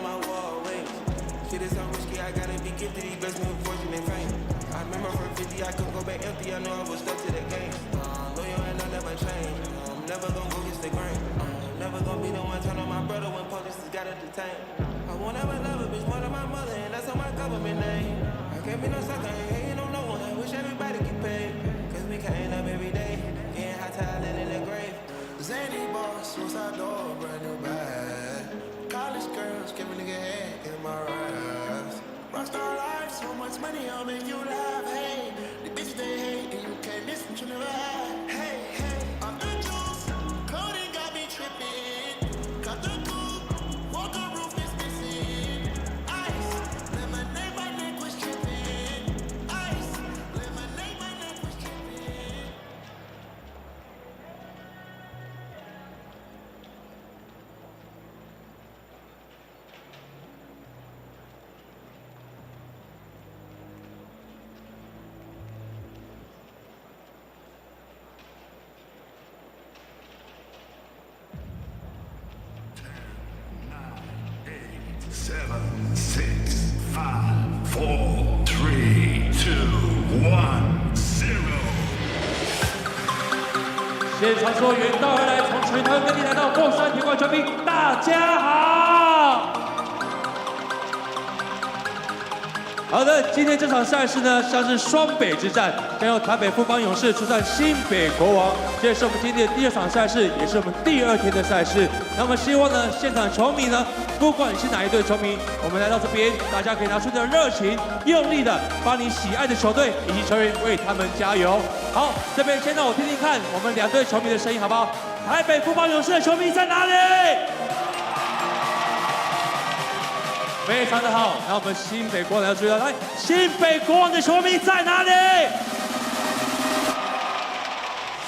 on my wall, wait. Shit is so risky, I gotta be gifted, these blessings with fortune and fame. I remember from 50, I couldn't go back empty, I know I was stuck to the game. Loyal and I never change, I'm never gonna go against the grain. I'm never gonna be the one turn on my brother when police got to detain. I won't ever love a bitch more than my mother, and that's on my government name. I can't be no sucker, ain't hating on no one, I wish everybody get paid. Cause we can't up every day, getting high talent in the grave. Zany boss, suicide door, brand new bag. College girls, give a nigga head in my raps. Rockstar life, so much money, I'll make you laugh. Hey, the bitch they hate, and you can't miss what you never had. Hey, hey, I'm the juice, coding got me tripping. Got the coupe, walker roof is missing. Ice, lemonade, my neck was tripping. Ice, lemonade, my neck was tripping. Seven, 6, 5, 4, 3, 2, 1, 0。现场所有远道而来，从全台各地来到凤山铁馆球迷，大家好。好的，今天这场赛事呢，像是双北之战，将由台北富邦勇士出战新北国王。这是我们今天的第2场赛事，也是我们第2天的赛事。那么希望呢，现场球迷呢，不管你是哪一队球迷，我们来到这边，大家可以拿出你的热情，用力的帮你喜爱的球队以及球员为他们加油。好，这边先让我听听看我们2队球迷的声音，好不好？台北富邦勇士的球迷在哪里？非常的好，那我们新北国王要注意到，来，新北国王的球迷在哪里？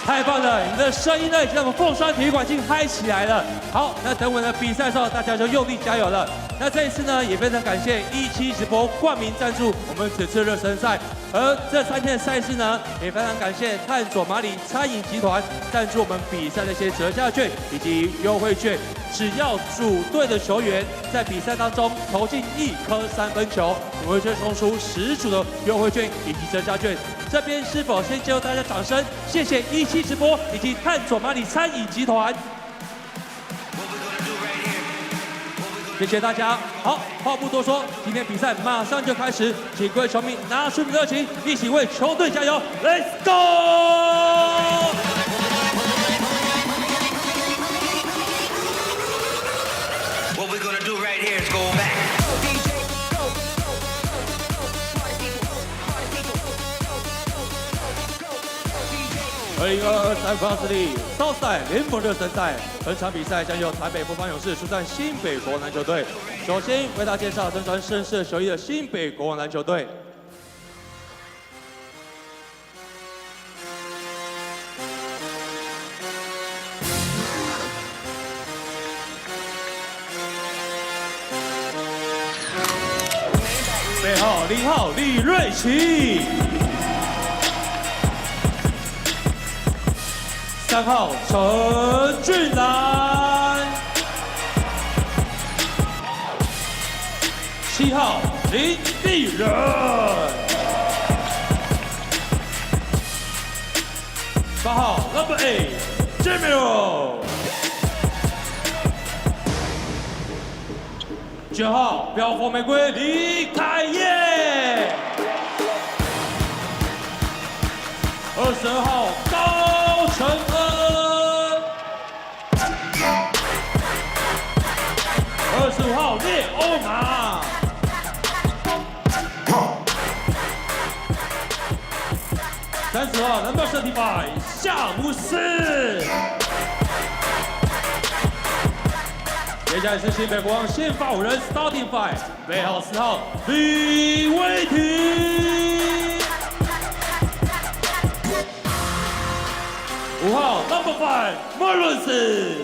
太棒了，你们的声音呢已经在我们凤山体育馆已经嗨起来了。好，那等我们的比赛的时候，大家就用力加油了。那这一次呢，也非常感谢17直播冠名赞助我们此次热身赛，而这3天的赛事呢，也非常感谢探索马里餐饮集团赞助我们比赛的一些折价券以及优惠券。只要主队的球员在比赛当中投进1颗3分球，我们会送出10组的优惠券以及折价券。这边是否先接受大家掌声？谢谢17直播以及探索马里餐饮集团。谢谢大家。好，话不多说，今天比赛马上就开始，请各位球迷拿出你的热情，一起为球队加油 ！Let's go！ What we're gonna do right here is go back.20223方势力少赛联盟热身赛，本场比赛将由台北富邦勇士出战新北国王篮球队。首先为大家介绍身穿深色球衣的新北国王篮球队。背号0号李瑞奇，3号陈俊南，7号林立人，8号 Number 8 Jamil， 9号飙风玫瑰李凯业，22号高承恩，25号列欧马，30号Number 35夏姆斯。接下来是新北国王先发5人 Starting Five， 背号4号李威霆，5号 Number 5莫伦斯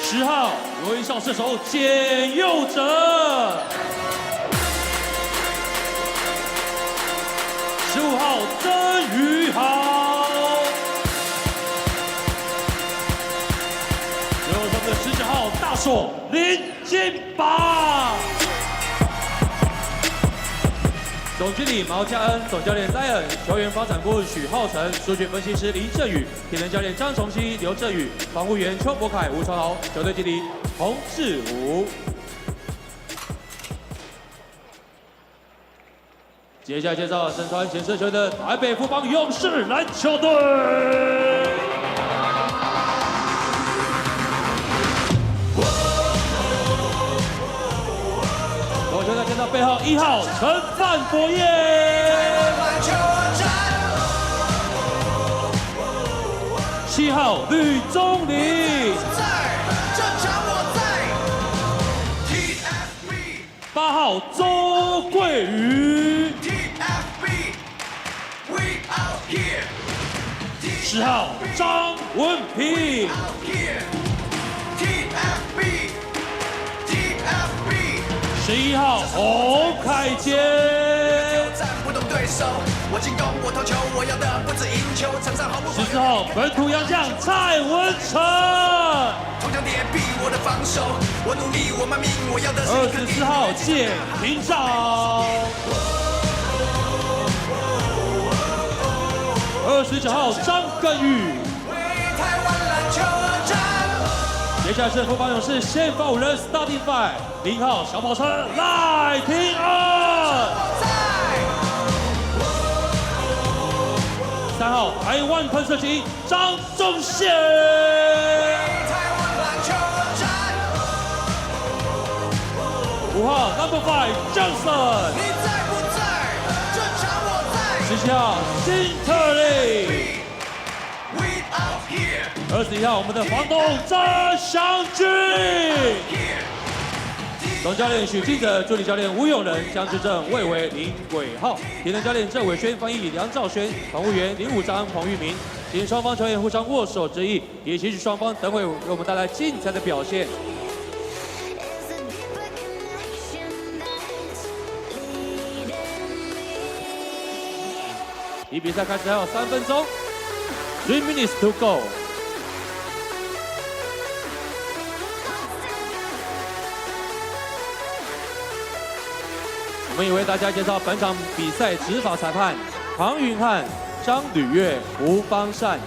，10号微笑射手简佑哲，15号曾宇豪。硕林金宝。总经理毛家恩，总教练赖恩，球员发展部许浩成，数据分析师林振宇，体能教练张崇熙、刘振宇，防护员邱博凯、吴传豪，球队经理洪志武。接下来介绍身穿浅色球的台北富邦勇士篮球队。我球队见到背后1号陈范博彦，7号吕宗麟，8号周桂宇，10号张文平，11号洪凯杰，14号本土洋将蔡文成，24号简廷照，29号张根宇。接下来是富邦勇士先发5人 starting five， 0号小跑车赖廷恩，3号台湾喷射机张宗宪，5号 number 5 Johnson， 17号辛特利，21号我们的房东张祥军，总教练许敬哲，助理教练吴永仁，江志正、魏伟、林伟浩，体能教练郑伟轩，翻译梁兆轩，防护员林武章、彭玉明，请双方球员互相握手致意，也期许双方等会为我们带来精彩的表现。离比赛开始还有3分钟。3 minutes to go。我们也为大家介绍本场比赛执法裁判：庞云汉、张吕月、吴方善。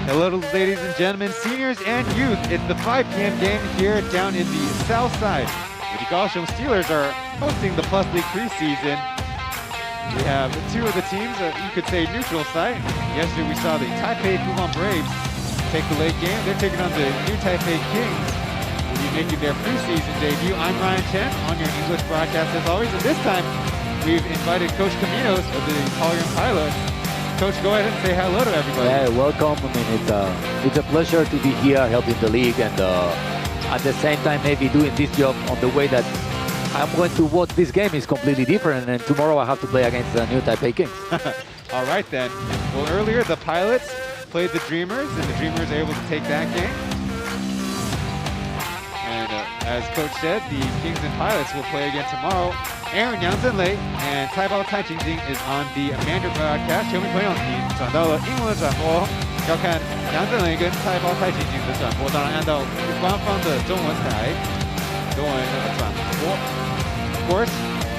Hello, ladies and gentlemen, seniors and youth. It's the 5 p.m. game here down in the south side, where the Kaohsiung Steelers are hosting the Plus League preseason. We have two of the teams, you could say neutral site. Yesterday we saw the Taipei Fubon Braves take the late game. They're taking on the new Taipei Kings, who will be making their preseason debut. I'm Ryan Chen on your English broadcast as always, and this time we've invited Coach Caminos of the Polygon Pilots. Coach, go ahead and say hello to everybody. Yeah, welcome. I mean, it's a pleasure to be here helping the league, and at the same time maybe doing this job on the way that I'm going to watch this game is completely different, and tomorrow I have to play against the new Taipei Kings. All right then. Well, earlier the Pilots played the Dreamers, and the Dreamers are able to take that game. And as Coach said, the Kings and Pilots will play again tomorrow. Aaron Yang Zhenlei and Taibao Tai Jingjing is on the Mandarin broadcast. 球迷朋友，你转到了英文的转播，要看杨振雷跟泰包太极景的转播，当然按照官方的中文台中文的转播。Of course,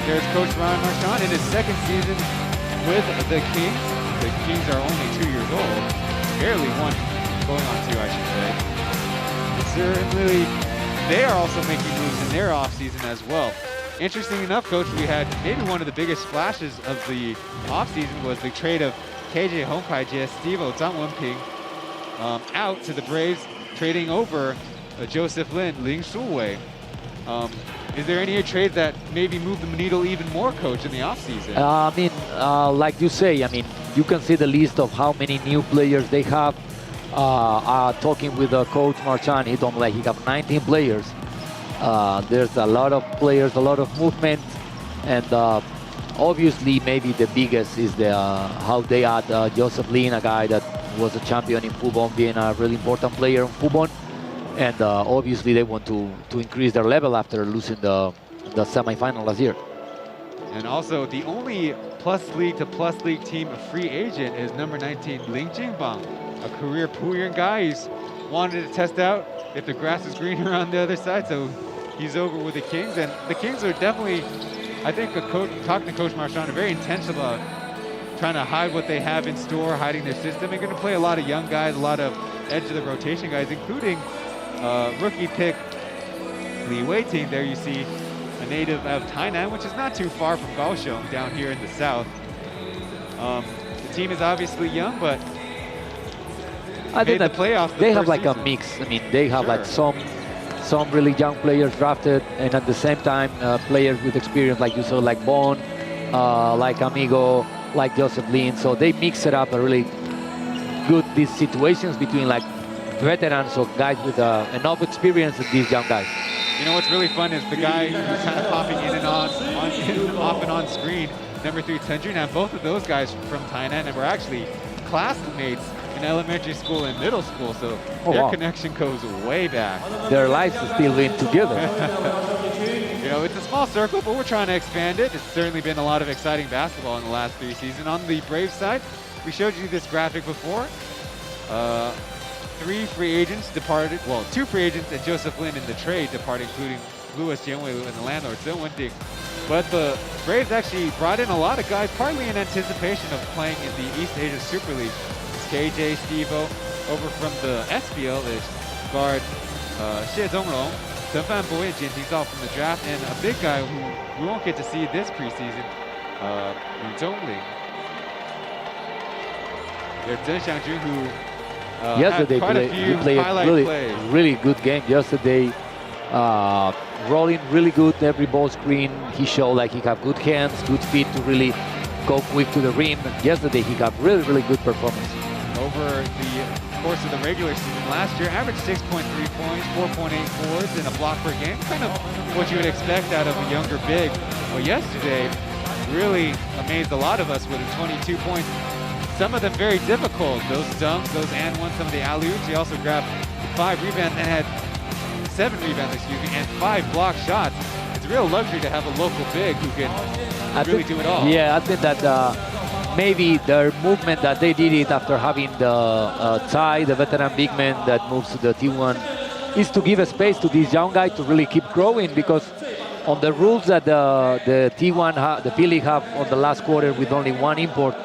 there's Coach Ryan Marchand in his second season with the Kings. The Kings are only 2 years old, barely one, going on 2, I should say. Certainly, they are also making moves in their offseason as well. Interesting enough, Coach, we had maybe one of the biggest splashes of the offseason was the trade of KJ Hongkaijie, Steve-O, Zhang Wenping out to the Braves, trading over Joseph Lin, Ling Shuwei. Is there any trades that maybe move the needle even more, Coach, in the offseason? I mean, like you say, I mean, you can see the list of how many new players they have. Talking with Coach Marchand, he told me like he got 19 players. There's a lot of players, a lot of movement, and obviously maybe the biggest is the how they add Joseph Lin, a guy that was a champion in Fubon, being a really important player in Fubon, and obviously they want to increase their level after losing the semifinal last year. And also the only Plus League to Plus League team free agent is number 19 Ling Jingbang, a career Puyuan guy. He's wanted to test out if the grass is greener on the other side, so he's over with the Kings. And the Kings are definitely, I think, talking to Coach Marchand, are very intense about trying to hide what they have in store, hiding their system. They're going to play a lot of young guys, a lot of edge of the rotation guys, including rookie pick Li Wei-ting. There you see a native of Tainan, which is not too far from Kaohsiung down here in the south. The team is obviously young, but I think that playoffs they have like a mix. I mean, they have like some really young players drafted, and at the same time, players with experience, like you saw, like Bon, like Amigo, like Joseph Lin. So they mix it up a really good, these situations between like veterans or guys with enough experience and these young guys. You know what's really fun is the guy who's kind of popping in and off and on screen, number 3, Chen Junan. Both of those guys from Tainan and were actually classmates in elementary school and middle school, so their connection goes way back. Their lives are still in together. You know, it's a small circle, but we're trying to expand it. It's certainly been a lot of exciting basketball in the last 3 seasons. On the Braves side, we showed you this graphic before. 3 free agents departed, well, 2 free agents and Joseph Lin in the trade departed, including Louis Jianwei and the landlord Zheng Wenting. But the Braves actually brought in a lot of guys, partly in anticipation of playing in the East Asia Super League. KJ, Steve-O, over from the SBL is guard Xie Zongrong, Chen Fanbo and Jian Jingzao from the draft, and a big guy who we won't get to see this preseason, Yu Zhongling. There's Zheng Xiangjun, who yesterday had quite a few highlight plays. Really good game yesterday. Rolling really good every ball screen. He showed like he got good hands, good feet to really go quick to the rim. Yesterday he got really good performance. Over the course of the regular season last year, averaged 6.3 points, 4.8 boards, and a block per game. Kind of what you would expect out of a younger big. Well, yesterday really amazed a lot of us with 22 points. Some of them very difficult. Those dunks, those and one, some of the alley-oops. He also grabbed 5 rebounds and had 7 rebounds, and 5 block shots. It's a real luxury to have a local big who can really do it all. Yeah, I think that maybe their movement that they did it after having the Tai, the veteran big man that moves to the T1, is to give a space to these young guys to really keep growing, because on the rules that the T1, the P.LEAGUE have on the last quarter with only 1 import,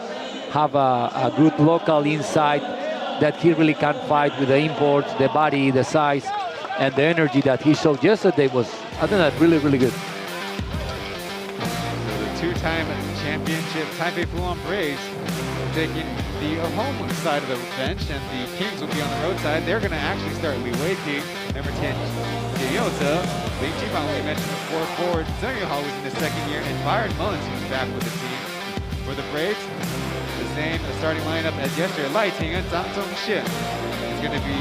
have a good local inside that he really can fight with the imports, the body, the size, and the energy that he showed yesterday was, I think, that really, really good. So the two-time championship Taipei Fubon Braves taking the home side of the bench, and the Kings will be on the road side. They're going to actually start Li Wei-Ting, number 10, Yota, Ling Jibang, we mentioned before, forward. Zheng Yuhao was in his second year, and Byron Mullins was back with the team. For the Braves, the same starting lineup as yesterday. Lai Ting and Zhang Zhongxin. It's going to be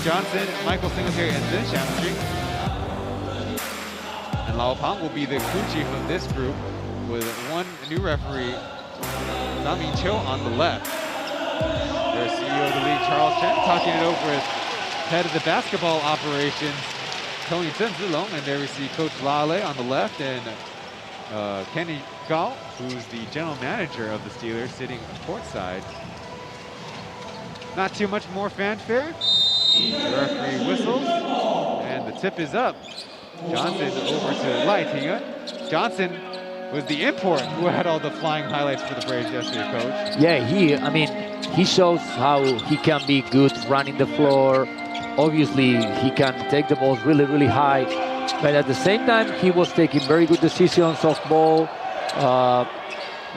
Johnson, Michael Singletary, and Zhen Xiangqing. And Lao Pang will be the crew chief of this group, with one new referee, Zhang Mingqiu, on the left. Their CEO of the league, Charles Chen, talking it over with head of the basketball operations, Tony Zhen Zilong, and there we see Coach Lale on the left, and Kenny Gao, who's the general manager of the Steelers, sitting courtside. Not too much more fanfare. The referee whistles, and the tip is up. Johnson over to Lai Ting. Johnson was the import who had all the flying highlights for the Braves yesterday, Coach. Yeah, he shows how he can be good running the floor. Obviously, he can take the balls really, really high. But at the same time, he was taking very good decisions off ball.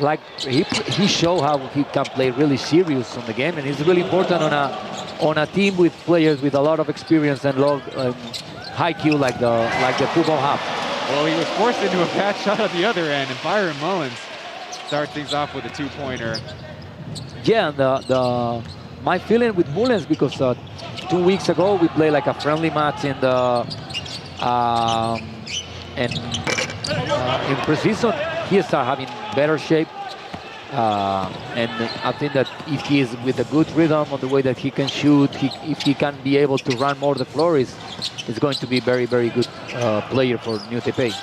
Like he showed how he can play really serious on the game, and it's really important on a team with players with a lot of experience and high Q like the Fubon have. Well, he was forced into a bad shot at the other end, and Byron Mullins starts things off with a two-pointer. Yeah, and my feeling with Mullins, because 2 weeks ago we played like a friendly match in the in preseason. He started having better shape, and I think that if he is with a good rhythm on the way that he can shoot, if he can be able to run more the floor, is going to be very, very good player for New Taipei.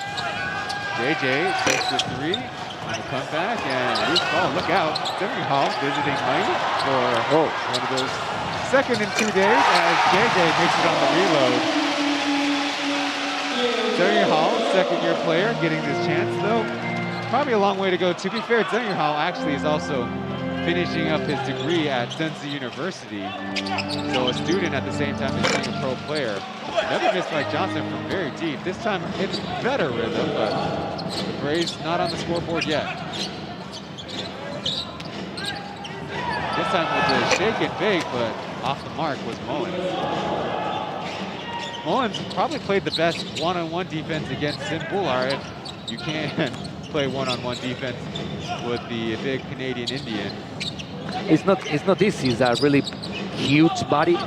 JJ takes the three on the comeback, and loose ball, look out. Zheng Yuhao visiting Mike for one of those second in 2 days as JJ makes it on the reload. Zheng Yuhao, second-year player, getting this chance, though. Probably a long way to go. To be fair, Zheng Yuhao actually is also finishing up his degree at Zhenzi University. So a student at the same time as being a pro player. Another miss by Johnson from very deep. This time it's better rhythm, but the Braves not on the scoreboard yet. This time with the shake and bake, but off the mark was Mullins. Mullins probably played the best one-on-one defense against Sim Bular, if you can play one-on-one defense with the big Canadian Indian. It's not easy. It's a really huge body.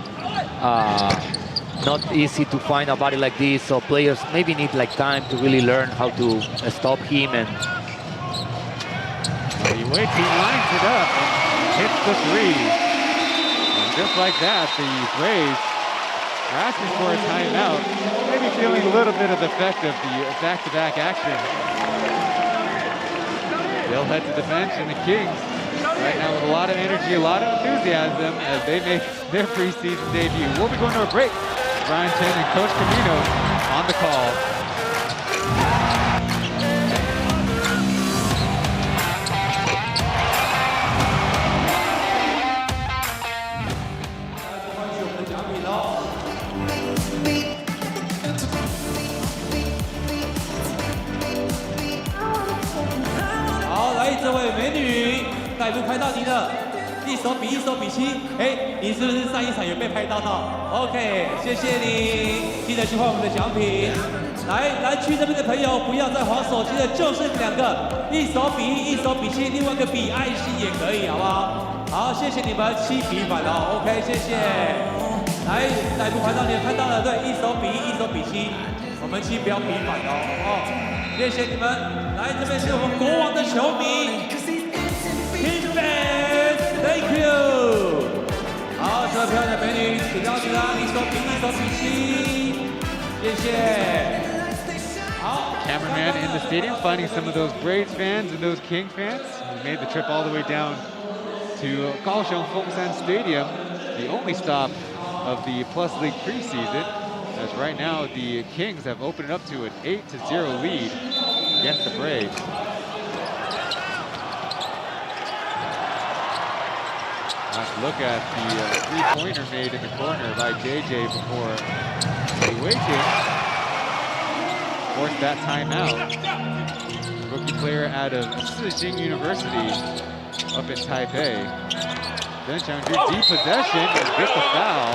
Not easy to find a body like this, so players maybe need like time to really learn how to stop him. And he waits, he lines it up and hits the three. And just like that, the Braves are asking for a timeout, maybe feeling a little bit of the effect of the back-to-back action. They'll head to the bench, and the Kings right now with a lot of energy, a lot of enthusiasm as they make their preseason debut. We'll be going to a break. Brian Chen and Coach Camino on the call.带路拍到你的一手比7，哎，你是不是上一场有被拍到？OK， 谢谢你，记得去换我们的奖品。来，蓝区这边的朋友不要再滑手机了，就是两个，一手比7，另外一个比爱心也可以，好不好？好，谢谢你们7比反哦 ，OK， 谢谢。来，带路拍到你看到了，对，一手比7，我们7不要比反哦，谢谢你们。来，这边是我们国王的球迷。Thank you。好，这漂亮的美女，请到你了，一手比7，谢谢。好 Cameraman in the stadium finding some of those Braves fans and those King fans. He made the trip all the way down to Kaohsiung Fengshan Stadium, the only stop of the Plus League preseason. As right now, the Kings have opened it up to an 8-0 lead against the Braves. Let's look at the three-pointer made in the corner by JJ before PLEAGUE forced that timeout. Rookie player out of Sijing University up in Taipei. Then Changju deep possession and gets the foul.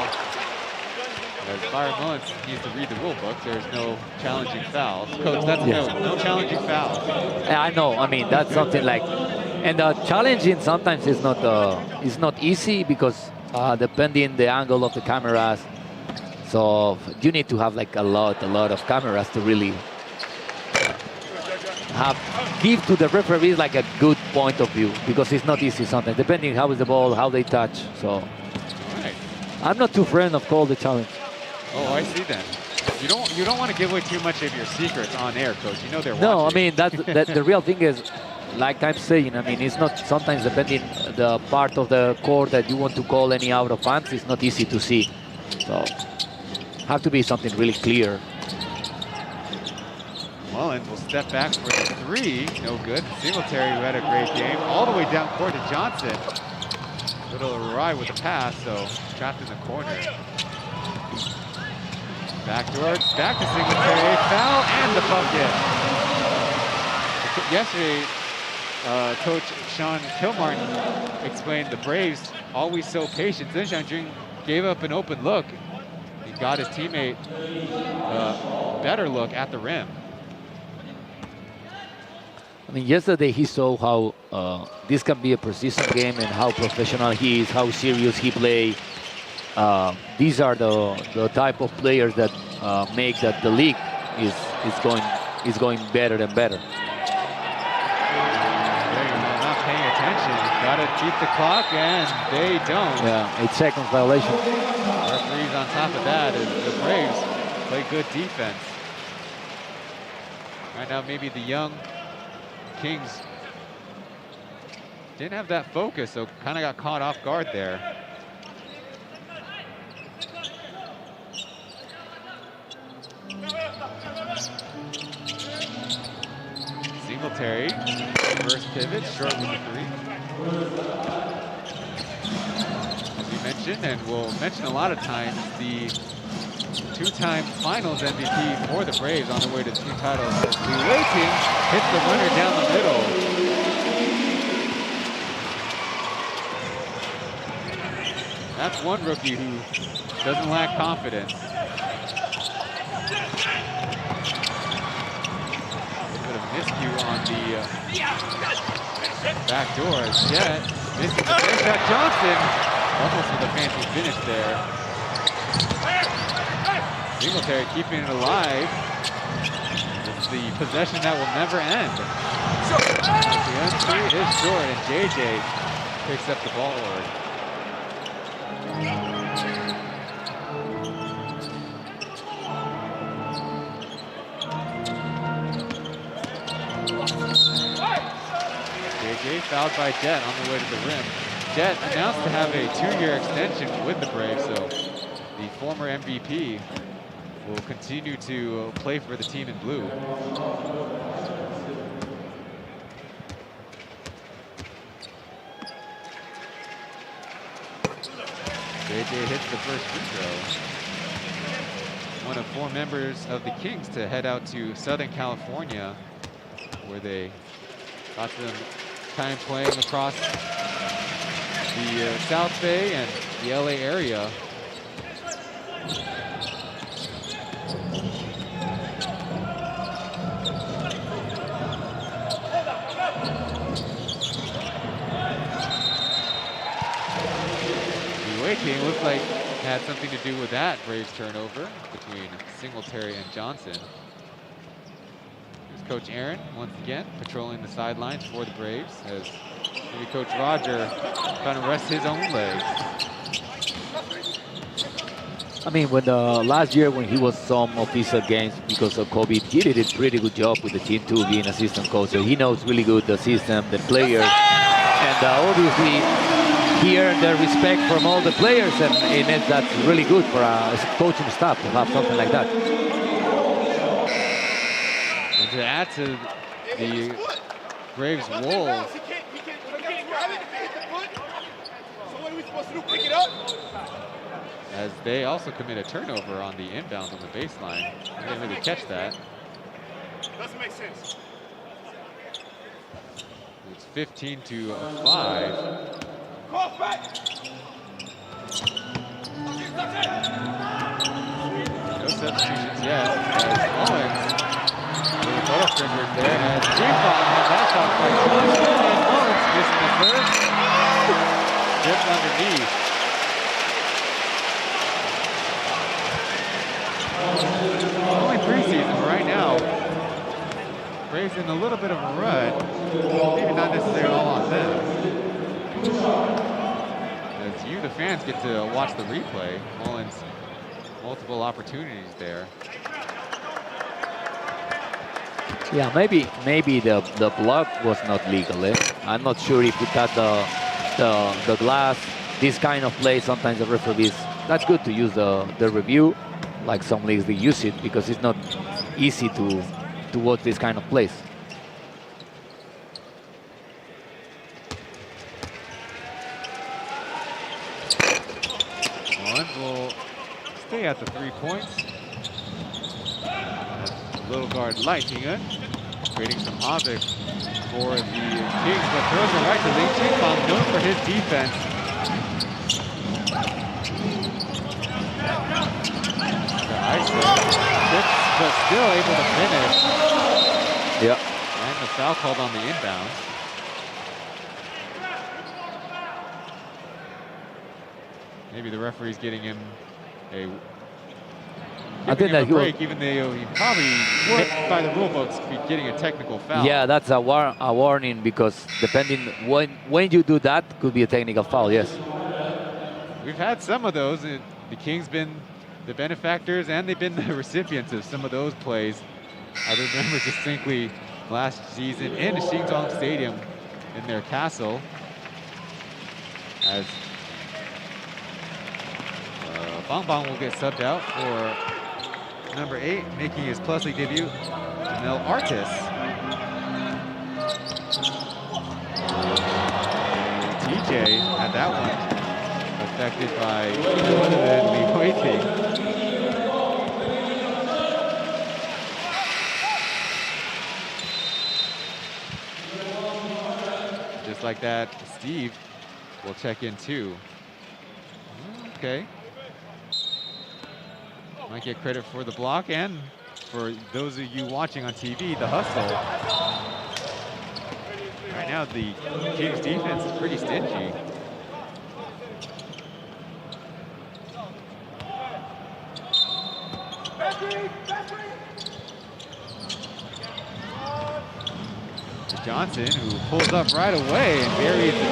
As Byron Mullins needs to read the rule book, there's no challenging fouls. Coach, that's no challenging fouls. Yeah, I know. I mean, that's something like, and challenging sometimes is not easy because depending the angle of the cameras, so you need to have like a lot of cameras to really give to the referees like a good point of view, because it's not easy sometimes, depending how is the ball, how they touch. So Right. I'm not too friend of call the challenge. Oh, I see that. You don't want to give away too much of your secrets on air, Coach. You know they're No, I watching. mean that the real thing is, like I'm saying, I mean, it's not sometimes depending the part of the court that you want to call any out of bounds, it's not easy to see. So have to be something really clear. Mullins will step back for the three. No good. Singletary, who had a great game. All the way down court to Johnson. Little ride with the pass, so trapped in the corner. Back to Singletary. Foul and the bucket. Yesterday, Coach Sean Kilmartin explained the Braves always so patient. Then Zhang gave up an open look. He got his teammate a better look at the rim. I mean, yesterday he saw how this can be a precision game and how professional he is, how serious he plays. These are the type of players that make that the league is going better and better. Not paying attention. Got to beat the clock, and they don't. Yeah, 8 seconds violation. Referees on top of that as the Braves play good defense. Right now, maybe the young Kings didn't have that focus, so kind of got caught off guard there. Singletary, first pivot, short with the three. As we mentioned, and we'll mention a lot of times, the two-time finals MVP for the Braves on the way to 2 titles. PLEAGUE hits the runner down the middle. That's one rookie who doesn't lack confidence. Miscue on the back door. Jet missing the first shot. Johnson almost with a fancy finish there. Singletary keeping it alive. It's the possession that will never end. The entry is short, and JJ picks up the ball. JJ fouled by Jet on the way to the rim. Jet announced to have a 2-year extension with the Braves, so the former MVP will continue to play for the team in blue. JJ hits the first free throw. One of 4 members of the Kings to head out to Southern California, where they got some time playing across the South Bay and the LA area. PLEAGUE looks like had something to do with that Braves turnover between Singletary and Johnson. Here's Coach Aaron once again patrolling the sidelines for the Braves as maybe Coach Roger trying to rest his own legs. I mean, when last year when he was some official games because of COVID, he did a pretty good job with the team too, being assistant coach. So he knows really good the system, the players, and obviously he earned the respect from all the players, and that's really good for a coaching staff to have something like that. And to add to the Braves' woes, As they also commit a turnover on the inbound on the baseline. I didn't really catch that. Doesn't make sense. It's 15-5. No substitutions yet. As Owens, little buttock finger there. As Fubon had that shot by Johnson, and Owens missing the first. Dipped underneath. Only preseason, but right now, Bray's in a little bit of a rut. Maybe not necessarily all on them. As you, the fans, get to watch the replay. Mullins, multiple opportunities there. Yeah, maybe the block was not legal. I'm not sure if it had the glass. This kind of play, sometimes the referees, that's good to use the review. Like some leagues, they use it because it's not easy to watch this kind of plays. Mullins will stay at the 3 points. Little guard lighting it, creating some havoc for the Kings, but throws it right to Lee Ching-Fong, known for his defense. Tips, but still able to finish. Yeah. And the foul called on the inbound. Maybe the referee's getting him a break, even though he probably would, by the rule books, be getting a technical foul. Yeah, that's a warning because depending when you do that, could be a technical foul. Yes. We've had some of those. The Kings been the benefactors and they've been the recipients of some of those plays. I remember distinctly last season in the Xingzhong Stadium in their castle as Bang Bang will get subbed out for number 8, making his Plus League debut, Jamel Artis. TJ had that one affected by no other than Li Huiting. Just like that, Steve will check in too. Okay. Might get credit for the block and for those of you watching on TV, the hustle. Right now, the Kings defense is pretty stingy. Johnson, who pulls up right away and buries the 2.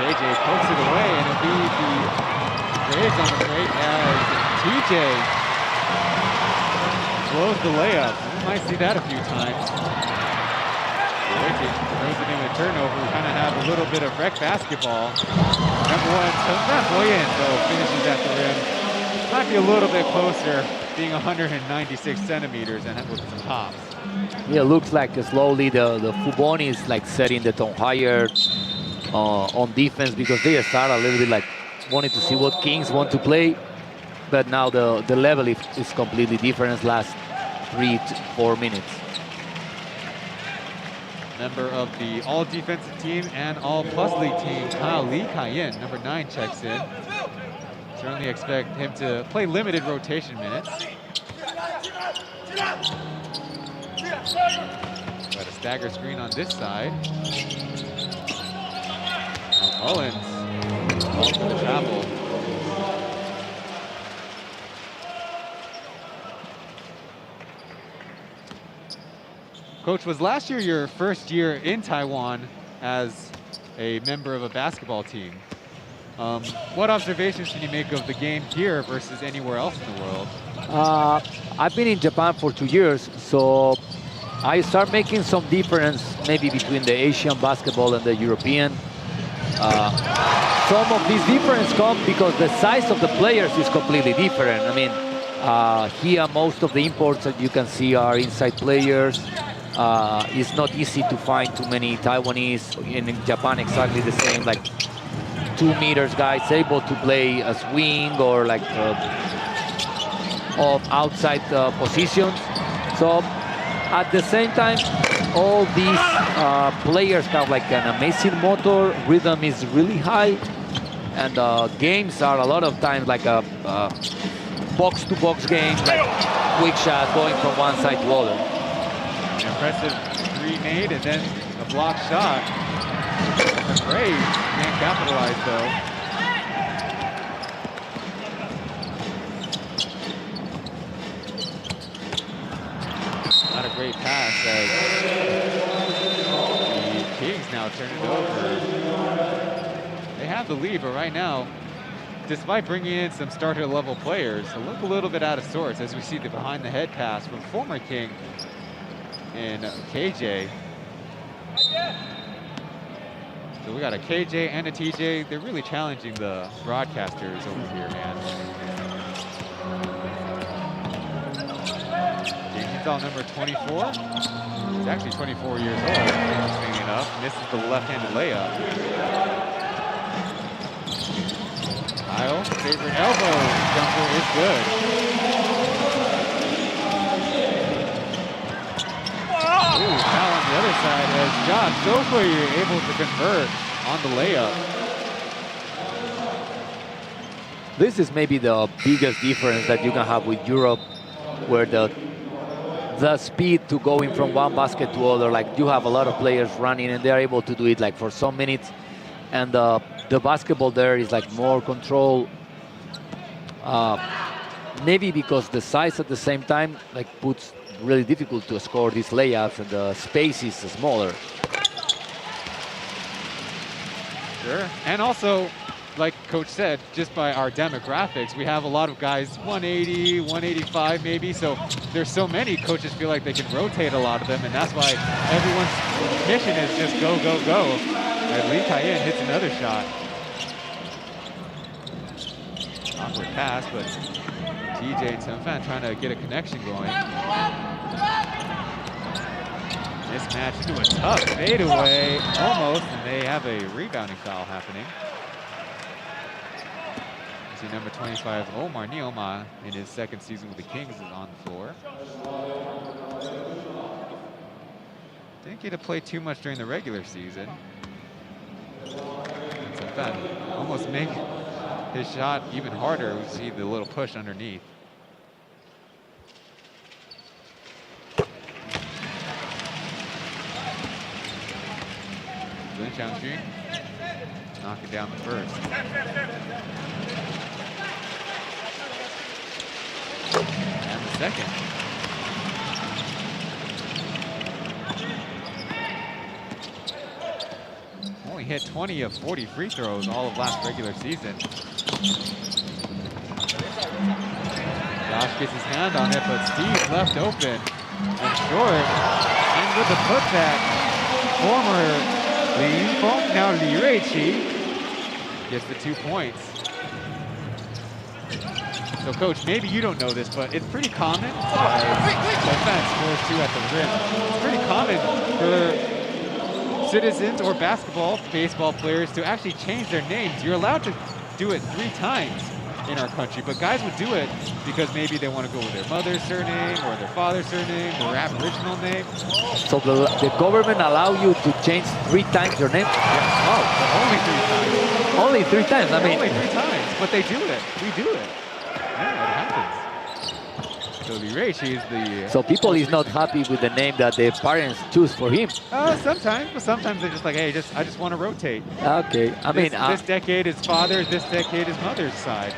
JJ pokes it away, and it'll be the Braves on the break as TJ blows the layup. We might see that a few times. Throws it in a turnover. We kind of have a little bit of rec basketball. Number 1 comes that boy in, though, finishes at the rim. Might be a little bit closer, being 196 centimeters and with some hops. Yeah, looks like slowly the Fubon is like setting the tone higher on defense because they start a little bit like wanting to see what Kings want to play, but now the level is completely different last 3 to 4 minutes. Member of the all defensive team and all plus league team, Kyle Lee Kai-yin, number 9, checks in. Certainly expect him to play limited rotation minutes. Got a stagger screen on this side. Mullins, all for the travel. Coach, was last year your first year in Taiwan as a member of a basketball team? What observations can you make of the game here versus anywhere else in the world? I've been in Japan for 2 years, so I start making some difference maybe between the Asian basketball and the European. Some of these differences come because the size of the players is completely different. I mean, here most of the imports that you can see are inside players. It's not easy to find too many Taiwanese. In Japan, exactly the same, like 2 meters guys able to play as wing or like of outside positions. So at the same time, all these players have like an amazing motor. Rhythm is really high, and games are a lot of times like a box-to-box game, like quick shot going from one side to the other. An impressive 3 made and then a block shot. The Braves can't capitalize though. Not a great pass as the Kings now turn it over. They have the lead, but right now, despite bringing in some starter level players, they look a little bit out of sorts as we see the behind the head pass from former King in KJ. So we got a KJ and a TJ. They're really challenging the broadcasters over here, man. He's on number 24. He's actually 24 years old. Swinging up. Misses the left-handed layup. Kyle, favorite elbow jumper is good. Ooh, foul on the other side as Josh Sofa able to convert on the layup. This is maybe the biggest difference that you can have with Europe, where the speed to going from one basket to other, like you have a lot of players running and they are able to do it like for some minutes, and the basketball there is like more control. Maybe because the size at the same time like puts really difficult to score these layups and the space is smaller. Sure, and also, like Coach said, just by our demographics, we have a lot of guys 180, 185 maybe, so there's so many coaches feel like they can rotate a lot of them, and that's why everyone's mission is just go, go, go. And Lee Kai-yin hits another shot. Awkward pass, but TJ and Sun-Fan trying to get a connection going. Mismatch into a tough fadeaway, almost, and they have a rebounding foul happening. See number 25, Omar Nioma, in his second season with the Kings, is on the floor. Didn't get to play too much during the regular season. Sun-Fan almost make his shot even harder. We see the little push underneath. Lin Xiangjun knocking down the first. And the second. Only hit 20 of 40 free throws all of last regular season. Josh gets his hand on it, but Steve left open and short. And with the putback, former Li Yunfeng, now Li Ruiqi, gets the 2 points. So Coach, maybe you don't know this, but it's pretty common, defense scores 2 at the rim. It's pretty common for citizens or baseball players to actually change their names. You're allowed to do it 3 times in our country, but guys would do it because maybe they want to go with their mother's surname or their father's surname, their aboriginal name. So the government allow you to change 3 times your name? Yeah. Oh, but only 3 times. Only 3 times, I mean. Only 3 times, but they do it. We do it. Yeah, it happens. So Li Ruiqi is the... So people is not happy with the name that the parents choose for him? Sometimes, but sometimes they're just like, hey, I just want to rotate. Okay, I mean... This decade is father's, this decade is mother's side.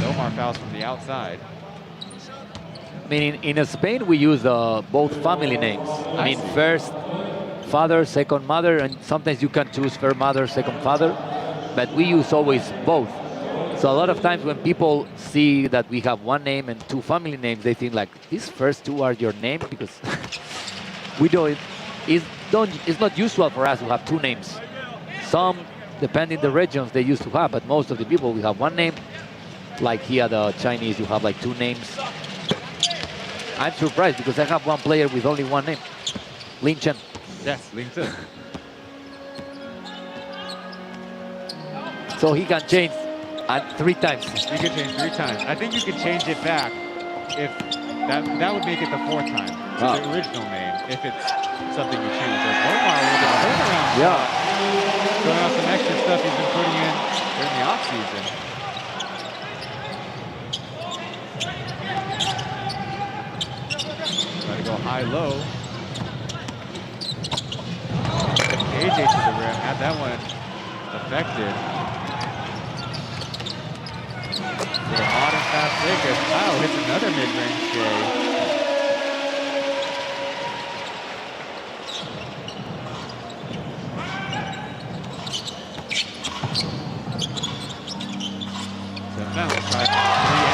Omar fouls from the outside. I mean, in Spain, we use both family names. I mean, first father, second mother, and sometimes you can choose first mother, second father, but we use always both. So a lot of times when people see that we have 1 name and 2 family names, they think like, these first 2 are your name? Because we do it. It's not usual for us to have 2 names. Some depending the regions they used to have, but most of the people will have one name. Like here, the Chinese, you have like 2 names. I'm surprised because I have one player with only one name, Lin Chen. Yes, Ling Chen. So he can change 3 times. You can change 3 times. I think you can change it back if that would make it the 4th time to the original name if it's something you choose. Like Omar with a turnaround. Yeah. Showing off some extra stuff he's been putting in during the off season. Try to go high-low. AJ to the rim, had that one affected. With a modern fast break as Kyle hits another mid-range J. So now we'll try 3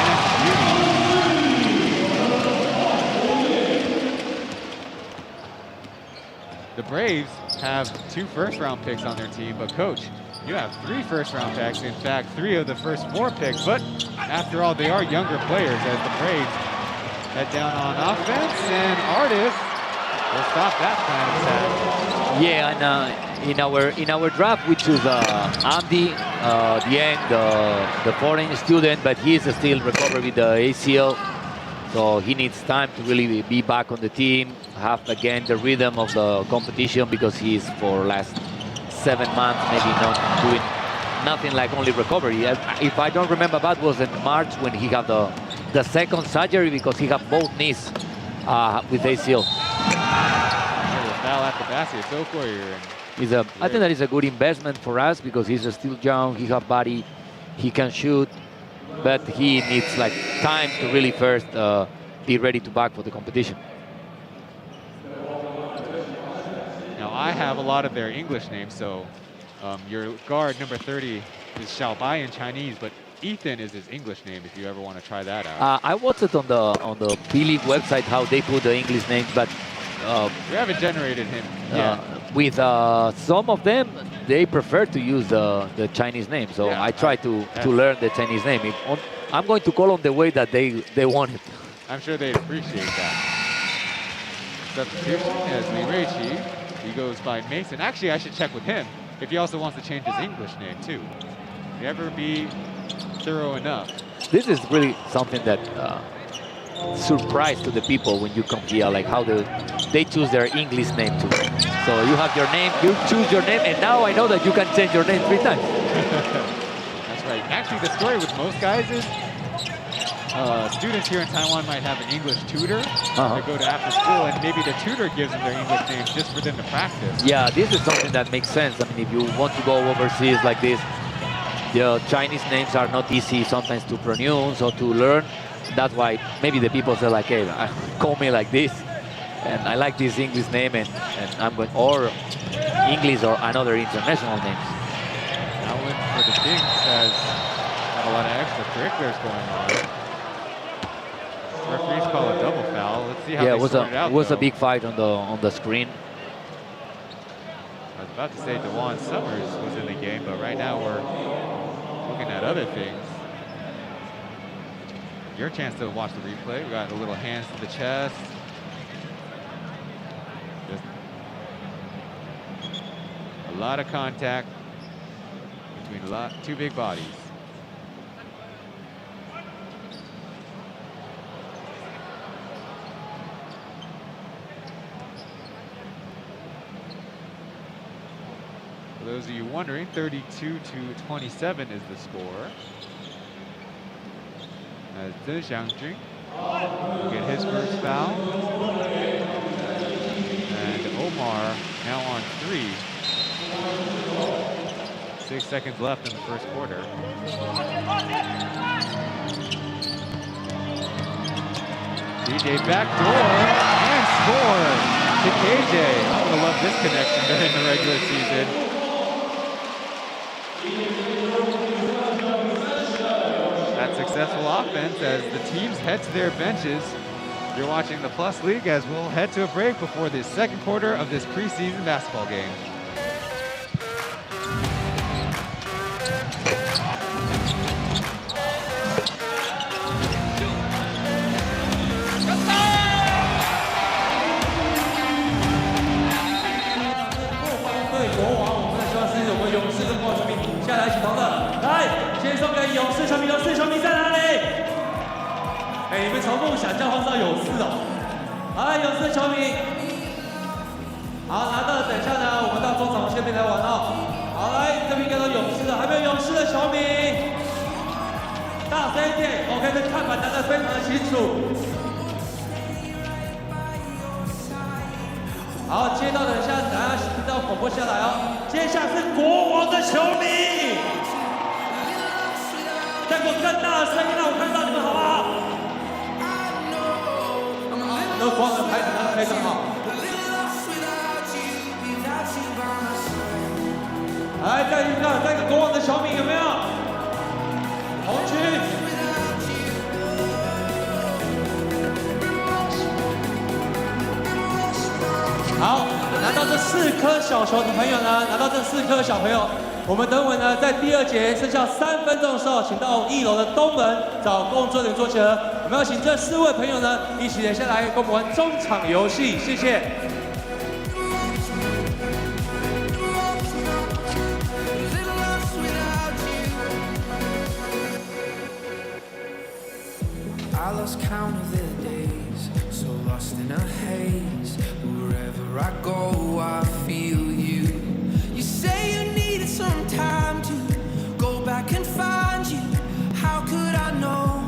and beauty. The Braves have 2 first-round picks on their team, but coach, you have 3 first-round picks. In fact, 3 of the first 4 picks. But after all, they are younger players as the Braves head down on offense, and Artis will stop that plan of attack. Yeah, and in our draft we choose Andy, the foreign student, but he's still recovering with the ACL, so he needs time to really be back on the team, have again the rhythm of the competition because he's for last 7 months maybe not doing nothing like only recovery. If I don't remember, that was in March when he had the second surgery because he had both knees with ACL. Foul at the basket, so for you. I think that is a good investment for us because he's still young, he has body, he can shoot, but he needs like time to really first be ready to back for the competition. Now I have a lot of their English names, so your guard number 30 is Xiaobai in Chinese, but Ethan is his English name if you ever want to try that out. I watched it on the P.LEAGUE website how they put the English names, but we haven't generated him yet. With some of them, they prefer to use the Chinese name. So Yeah, I try to learn the Chinese name. I'm going to call them the way that they want it. I'm sure they'd appreciate that. Substitution as Li Reiqi. He goes by Mason. Actually, I should check with him if he also wants to change his English name too. If you ever be thorough enough. This is really something that surprise to the people when you come here, like how they choose their English name too. So you have your name, you choose your name, and now I know that you can change your name 3 times. That's right. Actually, the story with most guys is students here in Taiwan might have an English tutor that go to after school, and maybe the tutor gives them their English names just for them to practice. Yeah, this is something that makes sense. I mean, if you want to go overseas like this, the Chinese names are not easy sometimes to pronounce or to learn. That's why maybe the people say like, hey, call me like this. And I like this English name, and I'm going, or English or another international names. Now in for the Kings has got a lot of extracurriculars going on. Referees call a double foul. Let's see how they sort it out. It was though. a big fight on the screen. I was about to say DeJuan Summers was in the game, but right now we're looking at other things. Your chance to watch the replay. We got a little hands to the chest. Just a lot of contact between two big bodies. For those of you wondering, 32-27 is the score. As Zhe Xiangjun will get his first foul. And Omar now on 3. 6 seconds left in the first quarter. DJ backdoor and score to KJ. I'm going to love this connection during the regular season. That successful offense as the teams head to their benches. You're watching the Plus League as we'll head to a break before the second quarter of this preseason basketball game. 先送给勇士球迷，勇士球迷在哪里？哎，你们从梦想叫换到勇士哦。好，勇士球迷，好，拿到了，等一下呢，我们到中场这边来玩哦。好，来这边看到勇士了，还没有勇士的球迷，大声一点 ，OK， 这看板拿得非常的清楚。好，接到等一下，等下听到广播下来哦。接下来是国王的球迷，再给我更大的声音，让我看到你们好不好？那国王的牌子拿得非常好。来，再一个国王的球迷有没有？红区。好，拿到这4颗小球的朋友呢，拿到这4颗小朋友，我们等会呢在第2节剩下3分钟的时候，请到1楼的东门找工作人员做集合。我们要请这4位朋友呢一起留下来跟我们玩中场游戏，谢谢。I lost count of the days, so lost in a haze. Wherever I go, I feel you. You say you needed some time to go back and find you. How could I know?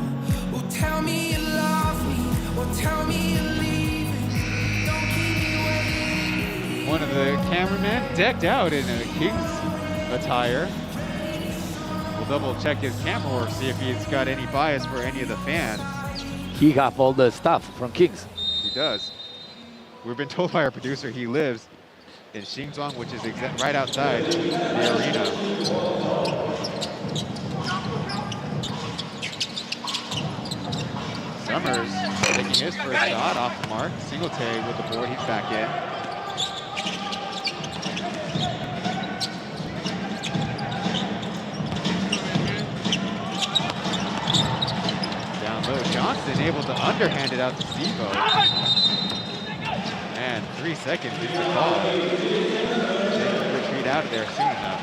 Well, tell me you love me, or tell me you're leaving. Don't keep me waiting. One of the cameramen decked out in a Kings attire. We'll double check his camera work, see if he's got any bias for any of the fans. He have all the stuff from Kings. He does. We've been told by our producer he lives in Xingzhuang, which is right outside the arena. Summers taking his first shot off the mark. Singletary with the board, he's back in. Johnson able to underhand it out to Steve-O. And 3 seconds is the call. They can retreat out of there soon enough.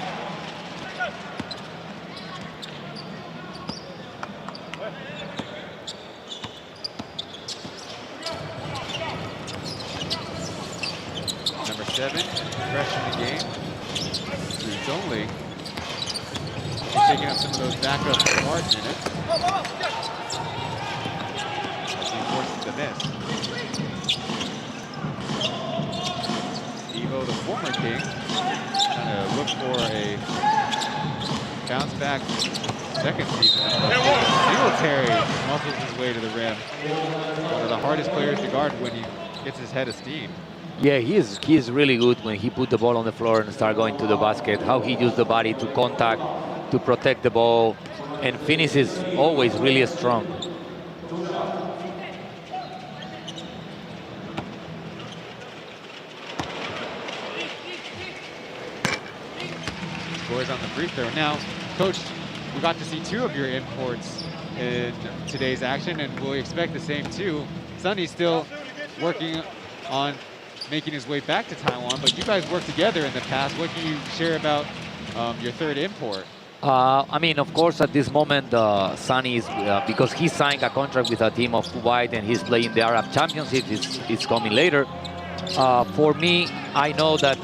Number 7, fresh in the game. He's only taking up some of those backup guard minutes. Forces the miss. Steve-O, the former King, trying to look for a bounce back second season. Singletary muscles his way to the rim. One of the hardest players to guard when he gets his head of steam. Yeah, he is really good when he put the ball on the floor and start going to the basket. How he used the body to contact, to protect the ball, and finishes always really strong. Scores on the free throw. Now, Coach, we got to see 2 of your imports in today's action, and we'll expect the same too. Sonny's still working on making his way back to Taiwan, but you guys worked together in the past. What can you share about your 3rd import? I mean, of course, at this moment, Sonny is, because he signed a contract with a team of Kuwait and he's playing the Arab Championship, it's coming later. For me, I know that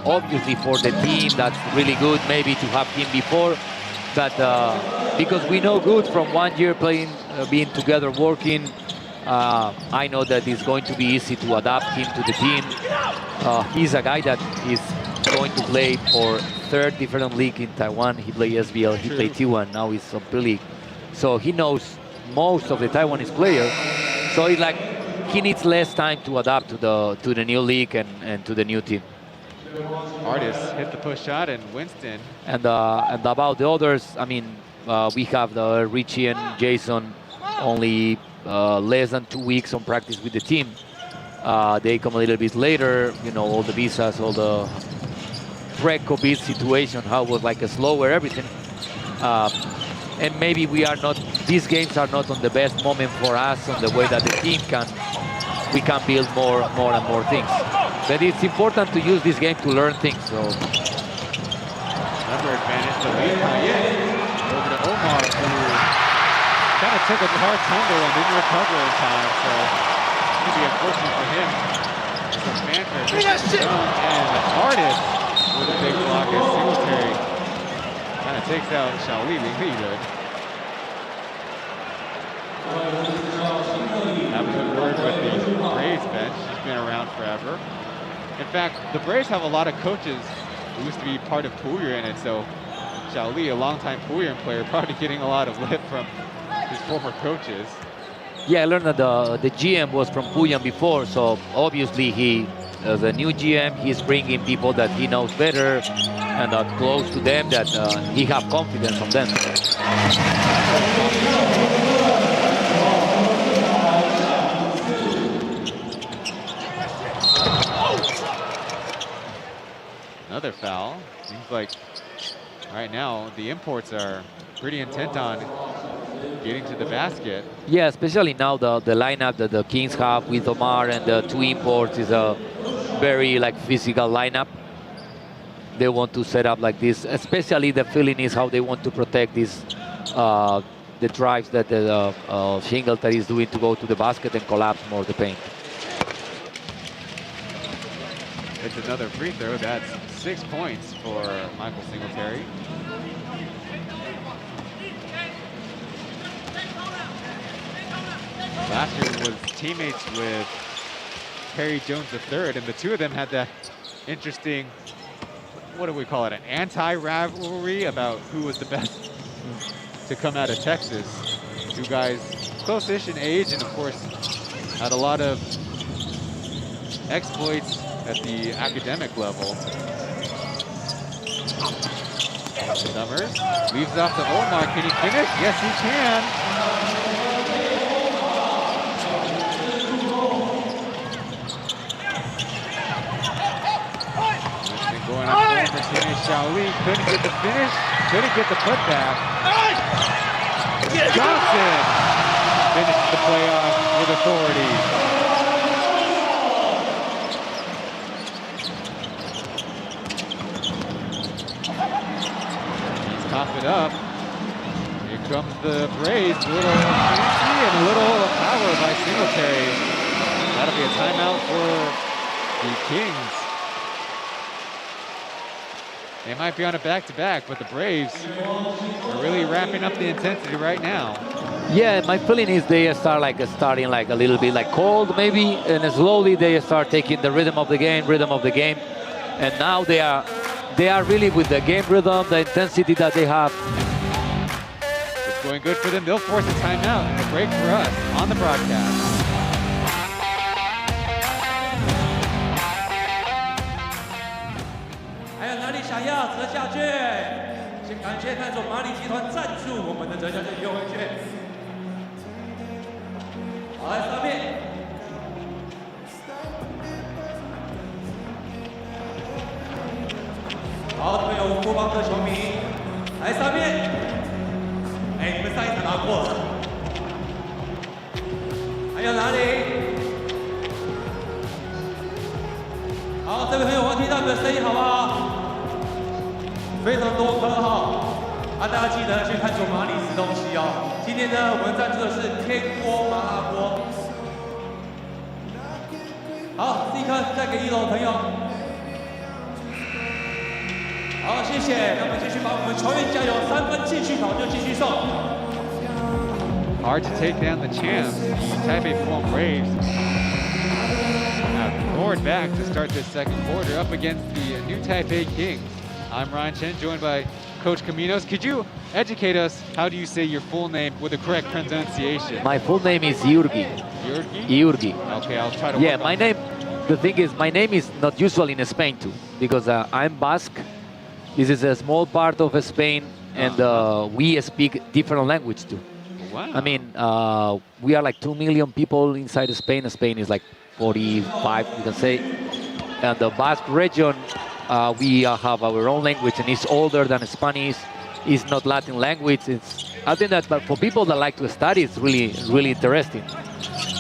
obviously for the team, that's really good maybe to have him before. But because we know good from 1 year playing, being together, working, I know that it's going to be easy to adapt him to the team. He's a guy that is going to play for 3rd different league in Taiwan. He played SBL, he played T1, now he's on P.LEAGUE. So he knows most of the Taiwanese players. So it's like he needs less time to adapt to the new league and to the new team. Artists hit the push shot, and Winston. And about the others, I mean, we have the Richie and Jason only less than 2 weeks on practice with the team. They come a little bit later, you know, all the visas, all the pre-COVID situation, how it was like a slower everything. And maybe we are not, these games are not on the best moment for us on the way that the team we can build more and more things. But it's important to use this game to learn things. So number advantage, the lead coming in. Over to took a hard tumble and didn't recover in time, so it's going to be unfortunate for him. So Manfred and the hardest with a big block as Singletary kind of takes out Xiaoli really good. Having a word with the Braves bench. She's been around forever. In fact, the Braves have a lot of coaches who used to be part of Puyin, and so Xiaoli, a longtime Puyin player, probably getting a lot of lip from his former coaches. Yeah, I learned that the GM was from Puyan before, so obviously he, as a new GM, he's bringing people that he knows better and are close to them, that he have confidence on them. Another foul. Seems like right now the imports are pretty intent on getting to the basket. Yeah, especially now the lineup that the Kings have with Omar and the two imports is a very physical lineup. They want to set up like this, especially the feeling is how they want to protect this the drives that the Singletary is doing to go to the basket and collapse more the paint. It's another free throw. That's 6 points for Michael Singletary. Last year was teammates with Perry Jones III, and the two of them had that interesting, what do we call it, an anti-rivalry about who was the best to come out of Texas. Two guys close-ish in age, and of course had a lot of exploits at the academic level. Summers leaves off to Omar. Can he finish? Yes, he can. Going up for teammate Xiaoli. Couldn't get the finish. Couldn't get the putback. Johnson finishes the playoff with authority. He's topped it up. Here comes the Braves. A little fancy and a little power by Singletary. That'll be a timeout for the Kings. They might be on a back-to-back, but the Braves are really wrapping up the intensity right now. Yeah, my feeling is they start starting a little bit cold maybe, and slowly they start taking the rhythm of the game, and now they are really with the game rhythm, the intensity that they have. It's going good for them. They'll force a timeout and a break for us on the broadcast. 想要折价券，先感谢探索马里集团赞助我们的折价券优惠券。好，来上面。好，这边有富邦的球迷，来上面。哎，你们上一场拿过了。还有哪里？好，这位朋友，我听到你的声音好不好？ 非常多颗哈，大家记得去探索马里吃东西哦。今天呢，我们赞助的是天锅麻辣锅。好，这一颗再给1楼朋友。好，谢谢。那我们继续把我们球员加油，3分继续跑就继续送。 Hard to take down the champs, the Taipei Fubon Braves. Now roared back to start this second quarter up against the new Taipei Kings. I'm Ryan Chen, joined by Coach Caminos. Could you educate us, how do you say your full name with the correct pronunciation? My full name is Iurgi. Iurgi? Iurgi. Okay, I'll try to Yeah, work my on name, the thing is, my name is not usual in Spain too, because I'm Basque. This is a small part of Spain, and we speak different language too. Wow. I mean, we are 2 million people inside Spain. Spain is 45, you can say. And the Basque region, we have our own language, and it's older than Spanish. It's not Latin language. I think that, but for people that like to study, it's really, really interesting.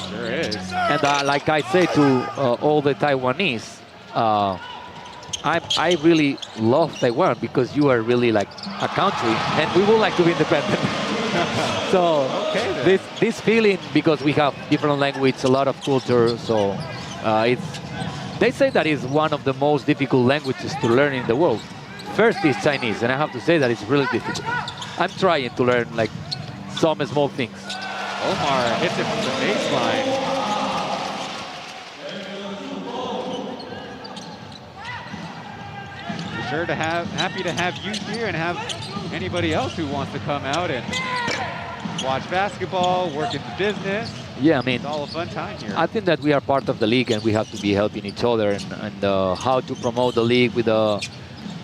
Sure is. And like I say to all the Taiwanese, I really love Taiwan because you are really a country, and we would like to be independent. So Okay, then. this feeling, because we have different language, a lot of culture, so they say that is one of the most difficult languages to learn in the world. First is Chinese, and I have to say that it's really difficult. I'm trying to learn like some small things. Omar hits it from the baseline. We're sure to happy to have you here and have anybody else who wants to come out and watch basketball, work in the business. Yeah, I mean, It's all a fun time here. I think that we are part of the league and we have to be helping each other, and how to promote the league with the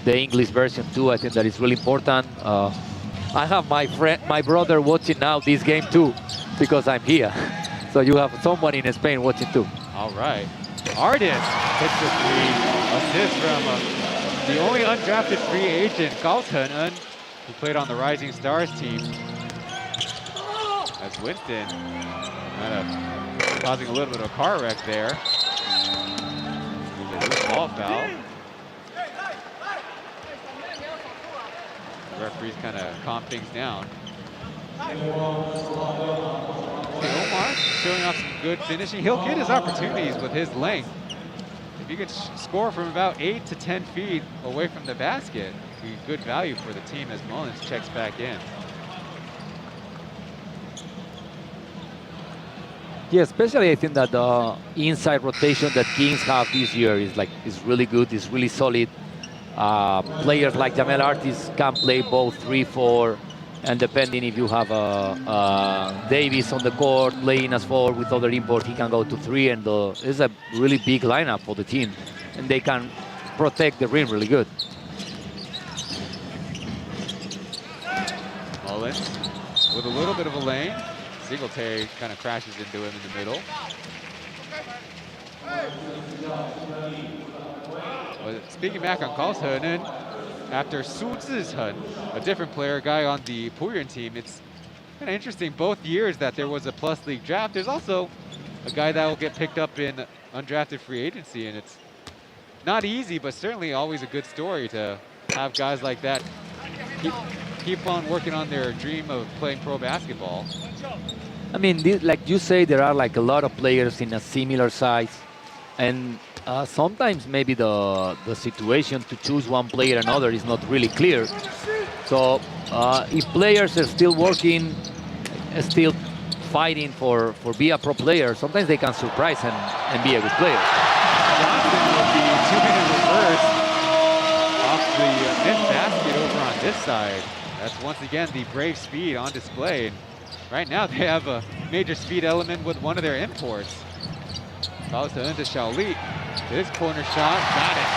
English version too. I think that is really important. I have my brother watching now this game too, because I'm here. So you have someone in Spain watching too. All right. Artist hits the three. Assist from the only undrafted free agent, Gao Chen-en, who played on the Rising Stars team. As Winston kind of causing a little bit of a car wreck there. Ball foul. The referees kind of calm things down. Omar showing off some good finishing. He'll get his opportunities with his length. If you could score from about 8 to 10 feet away from the basket, it'd be good value for the team as Mullins checks back in. Yeah, especially I think that the inside rotation that Kings have this year is really good. It's really solid. Players like Jamel Artis can play both 3, 4, and depending if you have Davis on the court playing as 4 with other import, he can go to 3, and it's a really big lineup for the team, and they can protect the rim really good. Mullins with a little bit of a lane. Singletary kind of crashes into him in the middle. But speaking back on Gao Chen-en, after Su Zizhen, a different player, a guy on the Puyuan team, it's kind of interesting both years that there was a Plus League draft. There's also a guy that will get picked up in undrafted free agency, and it's not easy, but certainly always a good story to have guys like that keep on working on their dream of playing pro basketball. I mean, like you say, there are like a lot of players in a similar size, and sometimes maybe the situation to choose one player or another is not really clear. So if players are still working, still fighting for be a pro player, sometimes they can surprise and be a good player. Johnson with the two-minute reverse off the mid basket over on this side. That's once again the Brave speed on display. And right now they have a major speed element with one of their imports. Follows to into Shaoli. His corner shot, got it.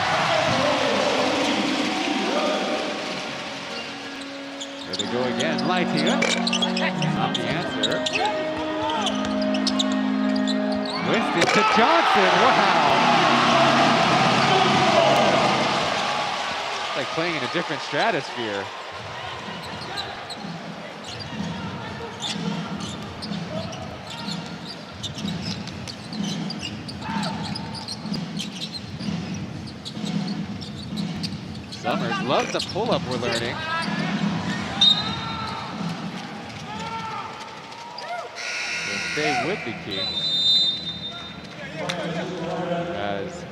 There they go again, lighting up. Not the answer. Winston to Johnson, wow. It's like playing in a different stratosphere. Summers loves the pull-up, we're learning. They'll stay with the Kings. As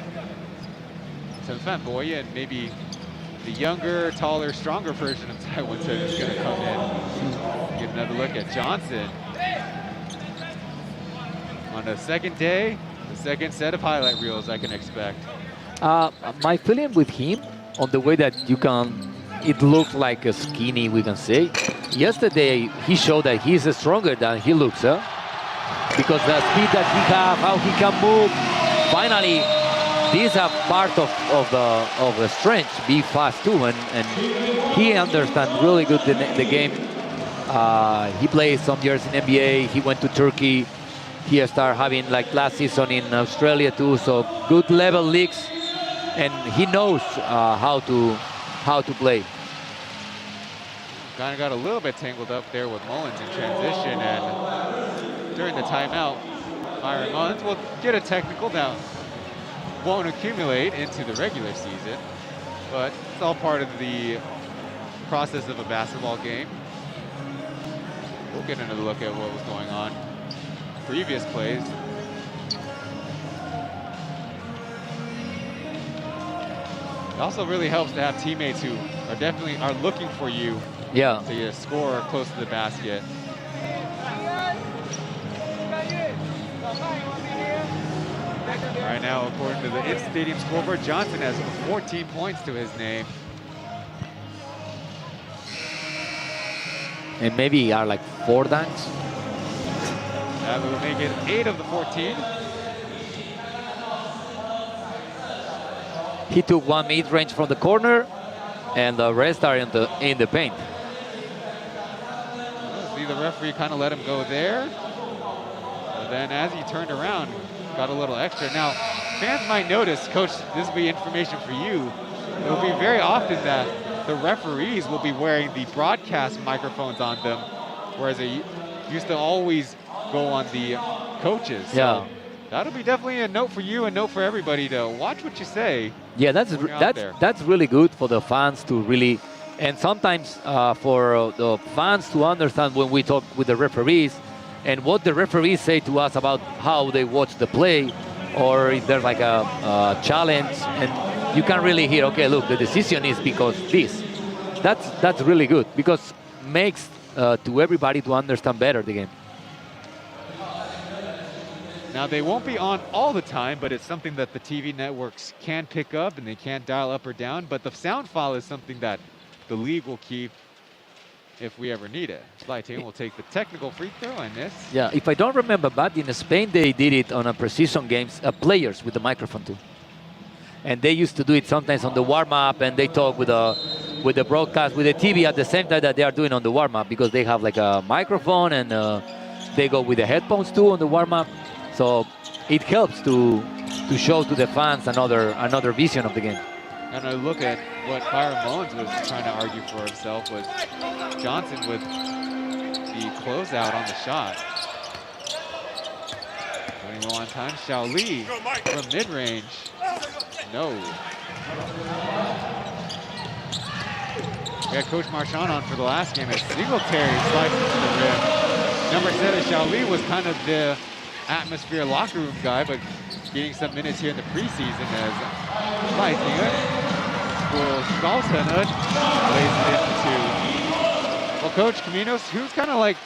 Tenzhan Boyan, maybe the younger, taller, stronger version of Taiwan Sen is going to come in. Get another look at Johnson. On the second day, the second set of highlight reels I can expect. My feeling with him, on the way that it looks like a skinny, we can say. Yesterday, he showed that he's stronger than he looks, huh? Because the speed that he has, how he can move. Finally, these are part of the strength, be fast too, and he understands really good the game. He played some years in NBA, he went to Turkey, he started having like last season in Australia too, so good level leagues. And he knows how to play. Kind of got a little bit tangled up there with Mullins in transition, and during the timeout, Myron Mullins will get a technical that won't accumulate into the regular season, but it's all part of the process of a basketball game. we'll get another look at what was going on previous plays. It also really helps to have teammates who are looking for you to score close to the basket. Right now, according to the in-stadium scoreboard, Johnson has 14 points to his name. And maybe are like 4 dunks. That will make it 8 of the 14. He took 1 mid-range from the corner, and the rest are in the paint. See, the referee kind of let him go there. But then as he turned around, got a little extra. Now, fans might notice, Coach, this will be information for you. It will be very often that the referees will be wearing the broadcast microphones on them, whereas they used to always go on the coaches. Yeah. So that'll be definitely a note for you and note for everybody to watch what you say. Yeah, that's really good for the fans to really, and sometimes for the fans to understand when we talk with the referees and what the referees say to us about how they watch the play, or if there's like a challenge, and you can really hear, okay, look, the decision is because this. That's really good because makes to everybody to understand better the game. Now, they won't be on all the time, but it's something that the TV networks can pick up and they can dial up or down. But the sound file is something that the league will keep if we ever need it. Lighting will take the technical free throw and this. Yeah, if I don't remember bad, in Spain they did it on a precision games, players with the microphone too. And they used to do it sometimes on the warm-up, and they talk with the broadcast, with the TV at the same time that they are doing on the warm-up, because they have like a microphone, and they go with the headphones too on the warm-up. So it helps to show to the fans another vision of the game. And I look at what Byron Mullins was trying to argue for himself was Johnson with the closeout on the shot. 21 times. Xiao Li from mid-range. No. We had Coach Marchand on for the last game as Singletary slices to the rim. Number 7, Xiao Li was kind of the atmosphere locker room guy, but getting some minutes here in the preseason as Lightinger will Skalsenut lays it into 2. Well, Coach Caminos, who's kind of like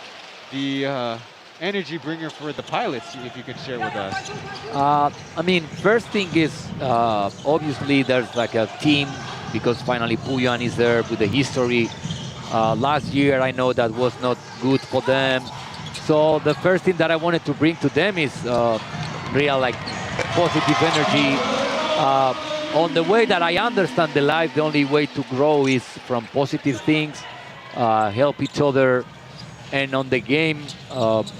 the energy bringer for the Pilots, if you could share with us? I mean, first thing is, obviously there's like a team, because finally Puyan is there with the history. Last year, I know that was not good for them. So the first thing that I wanted to bring to them is real like positive energy. On the way that I understand the life, the only way to grow is from positive things, help each other. And on the game,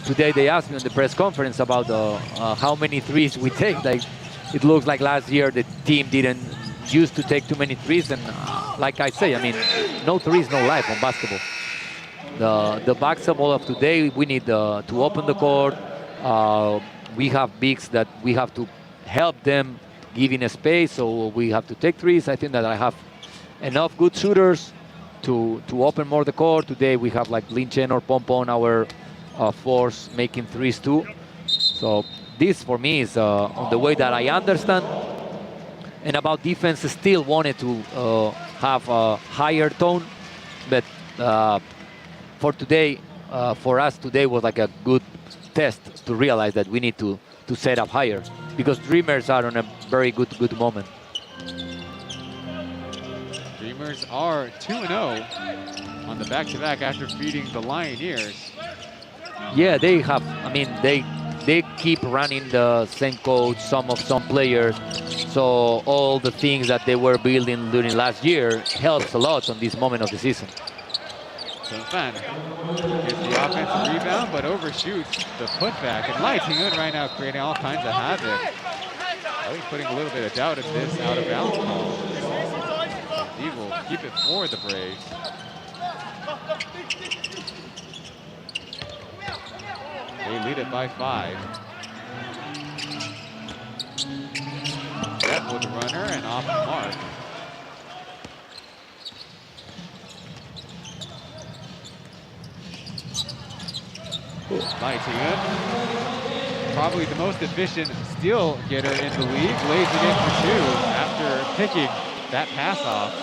today they asked me on the press conference about how many threes we take. Like, it looks like last year the team didn't used to take too many threes. And like I say, I mean, no threes, no life on basketball. The basketball of today, we need to open the court. We have bigs that we have to help them giving a space, so we have to take threes. I think that I have enough good shooters to open more the court. Today we have like Linchen or Pompon, our force, making threes too. So this for me is on the way that I understand. And about defense, still wanted to have a higher tone, but for today, for us today was like a good test to realize that we need to set up higher, because Dreamers are on a very good moment. Dreamers are 2-0 on the back-to-back after beating the Lioneers. Yeah, they have, I mean, they keep running the same coach, some players. So all the things that they were building during last year helps a lot on this moment of the season. Fan gets the offensive rebound, but overshoots the putback. And Lighting right now creating all kinds of havoc. I think putting a little bit of doubt in this out of bounds call. He will keep it for the Braves. They lead it by 5. That with the runner and off the mark. Lighting it. Probably the most efficient steal getter in the league. Lays it in for 2 after picking that pass off.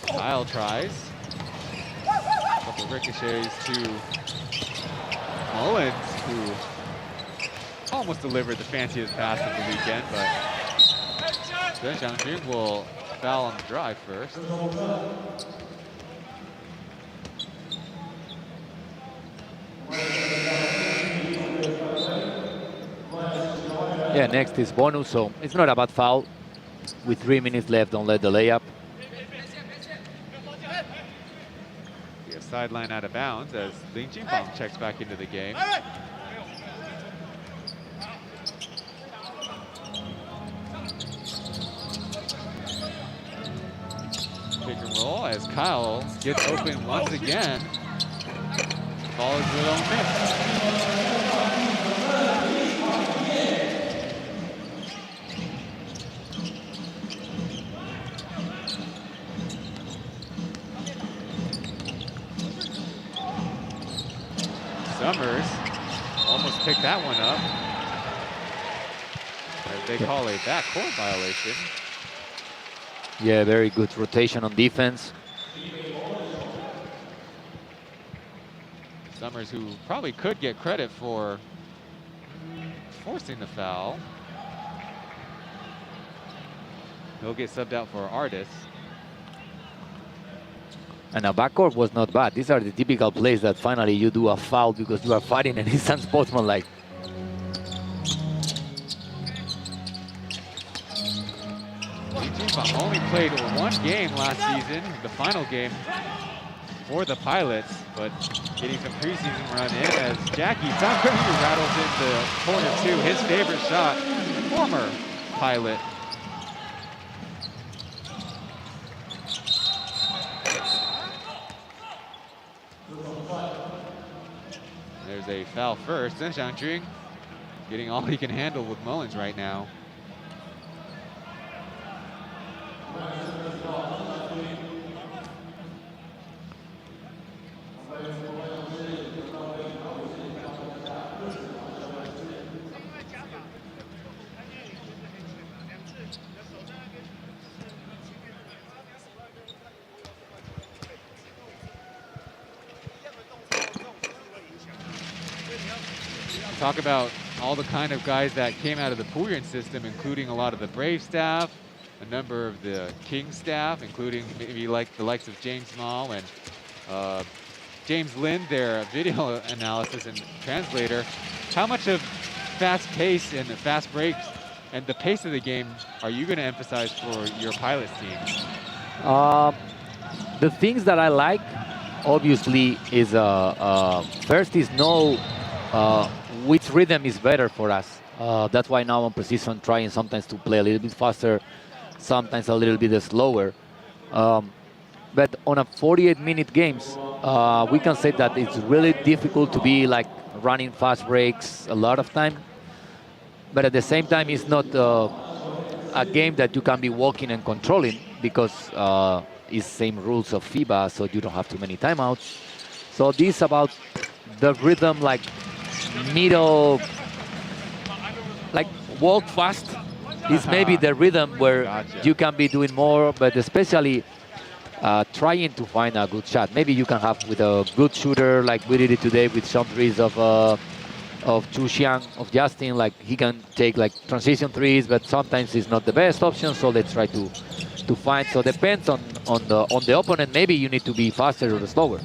Kyle tries. A couple ricochets to Mullins, who almost delivered the fanciest pass of the weekend, but Zheng Xiangjun will foul on the drive first. Yeah, next is bonus, so it's not a bad foul. With 3 minutes left, don't let the layup. Yeah, sideline out of bounds as Ling Jinfang checks back into the game. Pick and roll as Kyle gets open once again. Follows with own miss. Summers almost picked that one up. As they call a backcourt violation. Yeah, very good rotation on defense. Summers, who probably could get credit for forcing the foul. He'll get subbed out for Artis. And a backcourt was not bad. These are the typical plays that finally you do a foul because you are fighting and it's unsportsmanlike. Jinfang only played 1 game last season, the final game for the Pilots, but getting some preseason run in as Jackie Tankaryu rattles into corner 2, his favorite shot, former Pilot. There's a foul first. Zheng Xiangjun getting all he can handle with Mullins right now. Talk about all the kind of guys that came out of the Puyin system, including a lot of the Brave staff, a number of the King staff, including maybe like the likes of James Mall and James Lin, their video analysis and translator. How much of fast pace and fast breaks and the pace of the game are you going to emphasize for your Pilots team? The things that I like, obviously, is first is know which rhythm is better for us. That's why now on precision trying sometimes to play a little bit faster, sometimes a little bit slower. But on a 48-minute games, we can say that it's really difficult to be like running fast breaks a lot of time. But at the same time, it's not a game that you can be walking and controlling because it's same rules of FIBA, so you don't have too many timeouts. So this about the rhythm, like middle, like walk fast, is maybe the rhythm where you can be doing more, but especially trying to find a good shot. Maybe you can have with a good shooter, like we did it today with some threes of Chu Xiang, of Justin, like he can take like transition threes, but sometimes it's not the best option, so let's try to find. So depends on the opponent. Maybe you need to be faster or slower.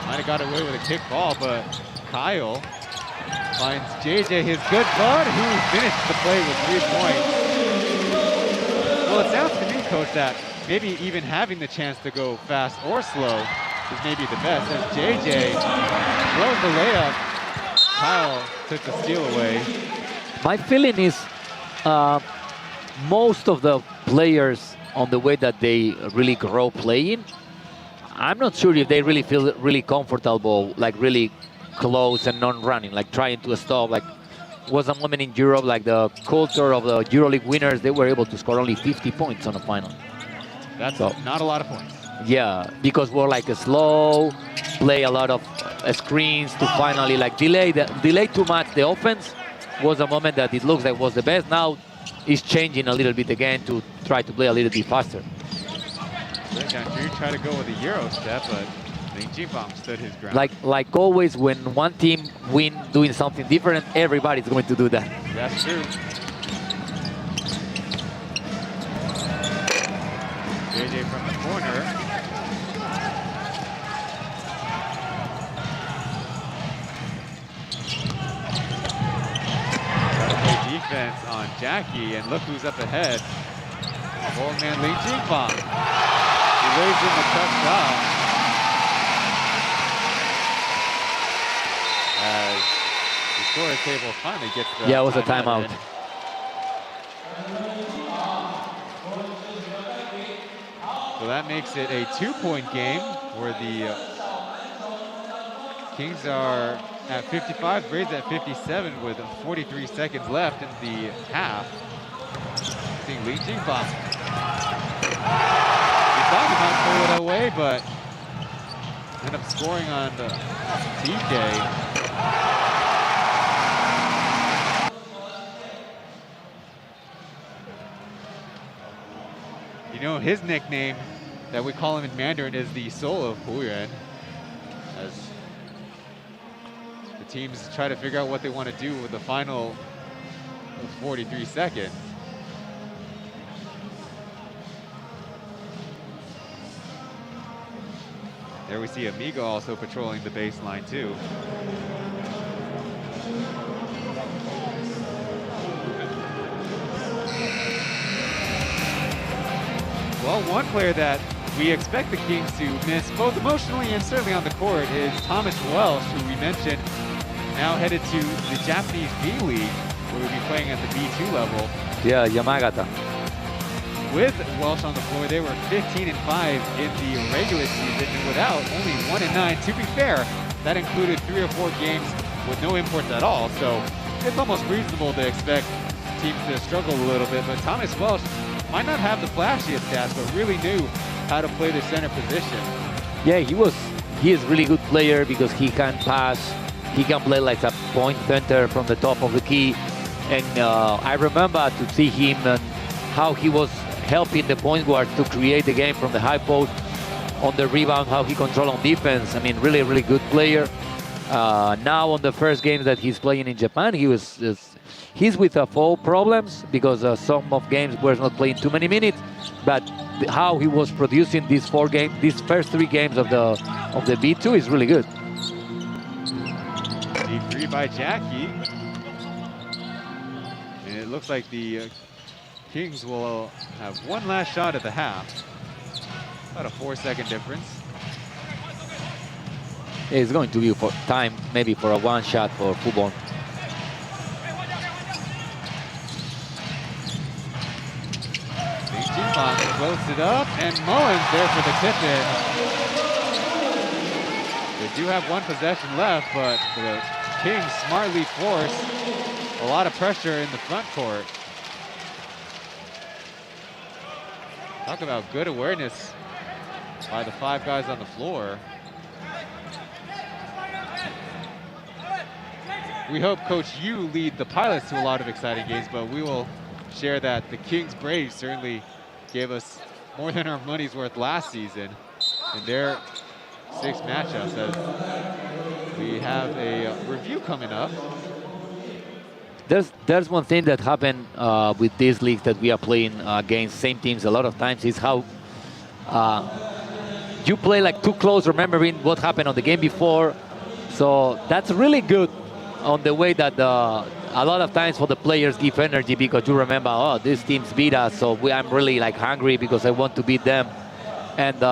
Might have got away with a kick ball, but Kyle finds JJ, his good bud, who finished the play with 3 points. Well, it sounds to me, Coach, that maybe even having the chance to go fast or slow is maybe the best. As JJ throws the layup, Kyle took the steal away. My feeling is most of the players on the way that they really grow playing, I'm not sure if they really feel really comfortable, like really close and non-running, like trying to stop. Like was a moment in Europe, like the culture of the EuroLeague winners, they were able to score only 50 points on the final. That's not a lot of points. Yeah, because we're like a slow, play a lot of screens to finally like delay too much the offense. Was a moment that it looks like was the best. Now it's changing a little bit again to try to play a little bit faster. Drew tried to go with a Euro step, but Lin Jingbang stood his ground. Like always, when one team win doing something different, everybody's going to do that. That's true. JJ from the corner. Defense on Jackie, and look who's up ahead. Old man Lin Jingbang. He waves in the tough shot. As the score table finally gets the Yeah, it was a timeout. So that makes it a 2-point game where the Kings are at 55, Braves at 57 with 43 seconds left in the half. Seeing Lin Jingbang. He thought he might pull it away, but end up scoring on the TJ. You know, his nickname that we call him in Mandarin is the Soul of Puyuan. As the teams try to figure out what they want to do with the final 43 seconds. There we see Amigo also patrolling the baseline too. Well, one player that we expect the Kings to miss, both emotionally and certainly on the court, is Thomas Welsh, who we mentioned, now headed to the Japanese B-League, where we'll be playing at the B2 level. Yeah, Yamagata. With Welsh on the floor, they were 15-5 in the regular season, and without, only 1-9. To be fair, that included 3 or 4 games with no imports at all, so it's almost reasonable to expect teams to struggle a little bit, but Thomas Welsh might not have the flashiest stats, but really knew how to play the center position. Yeah, he is really good player because he can pass, he can play like a point center from the top of the key, and I remember to see him and how he was helping the point guard to create the game from the high post on the rebound, how he controlled on defense. I mean, really, really good player. Now on the first game that he's playing in Japan, he's with fall problems because some of games were not playing too many minutes, but how he was producing these first 3 games of the B2 is really good. Deep 3 by Jackie. And it looks like the Kings will have one last shot at the half. About a 4-second difference. It's going to be for time, maybe for a one shot for Fubon. Jingbang closed it up, and Mullins there for the tip-in. They do have 1 possession left, but the Kings smartly force a lot of pressure in the front court. Talk about good awareness by the 5 guys on the floor. We hope Coach Yu lead the Pilots to a lot of exciting games, but we will share that the Kings Braves certainly gave us more than our money's worth last season in their 6 matchups. As we have a review coming up. There's one thing that happened with this league that we are playing against same teams a lot of times is how you play like too close, remembering what happened on the game before. So that's really good on the way that a lot of times for the players give energy because you remember, oh, this team's beat us, so I'm really like hungry because I want to beat them. And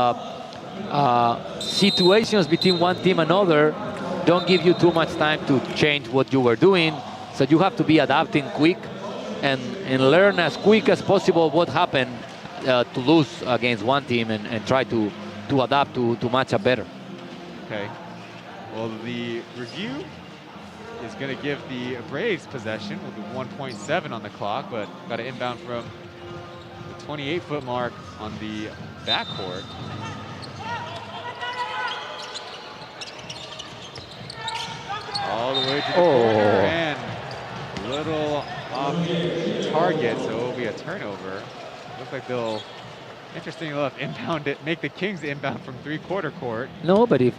situations between one team and another don't give you too much time to change what you were doing. So you have to be adapting quick and learn as quick as possible what happened to lose against one team and try to to adapt to matchup better. Okay. Well, the review is going to give the Braves possession with 1.7 on the clock, but got an inbound from the 28-foot mark on the backcourt. All the way to the corner and a little off target, so it will be a turnover. Looks like they'll, interesting enough, inbound it, make the Kings inbound from three-quarter court. No, but if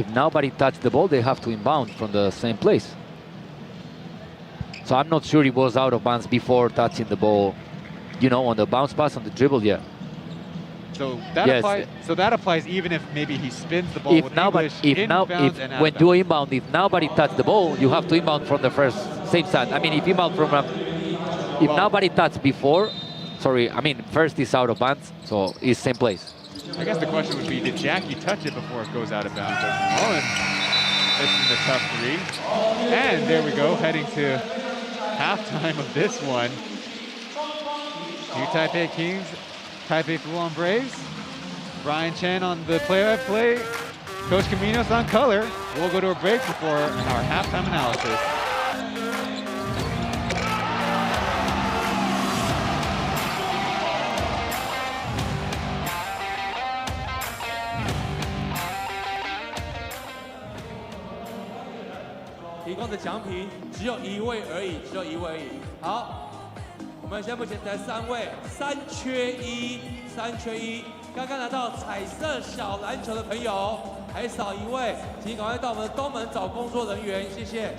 nobody touched the ball, they have to inbound from the same place. So I'm not sure it was out of bounds before touching the ball, you know, on the bounce pass, on the dribble, yeah. So that applies. So that applies even if maybe he spins the ball If with nobody, English and when you inbound, if nobody touched the ball, you have to inbound from the same side. I mean, if inbound from if nobody touched before, sorry, I mean first is out of bounds, so it's same place. I guess the question would be, did Jackie touch it before it goes out of bounds? But Mullen missing the tough three, and there we go, heading to halftime of this one. Two Taipei Kings, Taipei Fubon Braves. Brian Chen on the play-by-play. Coach Caminos on color. We'll go to a break before our halftime analysis.提供的奖品只有一位而已，只有一位而已。好，我们现在目前才3位，3缺1，3缺1。刚刚拿到彩色小篮球的朋友还少1位，请赶快到我们的东门找工作人员，谢谢。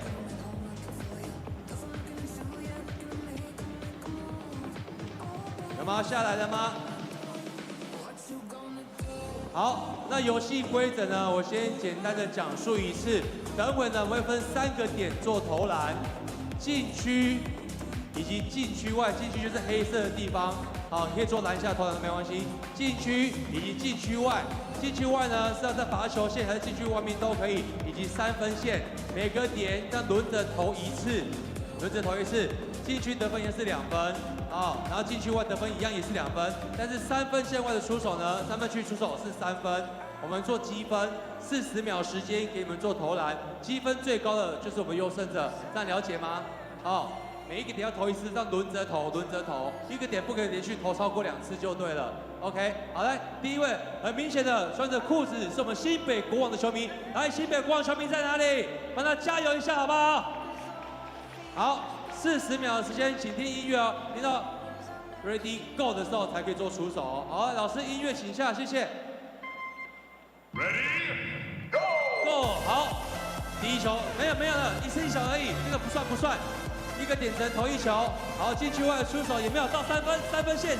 有吗？下来了吗？好，那游戏规则呢？我先简单的讲述一次。等会呢，我会分3个点做投篮，禁区以及禁区外。禁区就是黑色的地方，好，可以做篮下投篮都没关系。禁区以及禁区外，禁区外呢是要在罚球线还是禁区外面都可以，以及3分线，每个点要轮着投一次，轮着投一次。禁区得分也是2分，好，然后禁区外得分一样也是2分，但是3分线外的出手呢，3分区出手是3分。我们做积分，40秒时间给你们做投篮，积分最高的就是我们优胜者，这样了解吗？好，每一个点要投1次，这样轮着投，轮着投，一个点不可以连续投超过2次就对了。OK， 好，来，第一位，很明显的穿着裤子是我们新北国王的球迷，来，新北国王球迷在哪里？帮他加油一下好不好？好，40秒的时间，请听音乐哦，听到 Ready Go 的时候才可以做出手哦。好，老师音乐请下，谢谢。Ready, go! Go 好，第一球没有了，一次一球而已，这个不算，一个点成投1球，好，禁区外的出手也没有到3分，三分线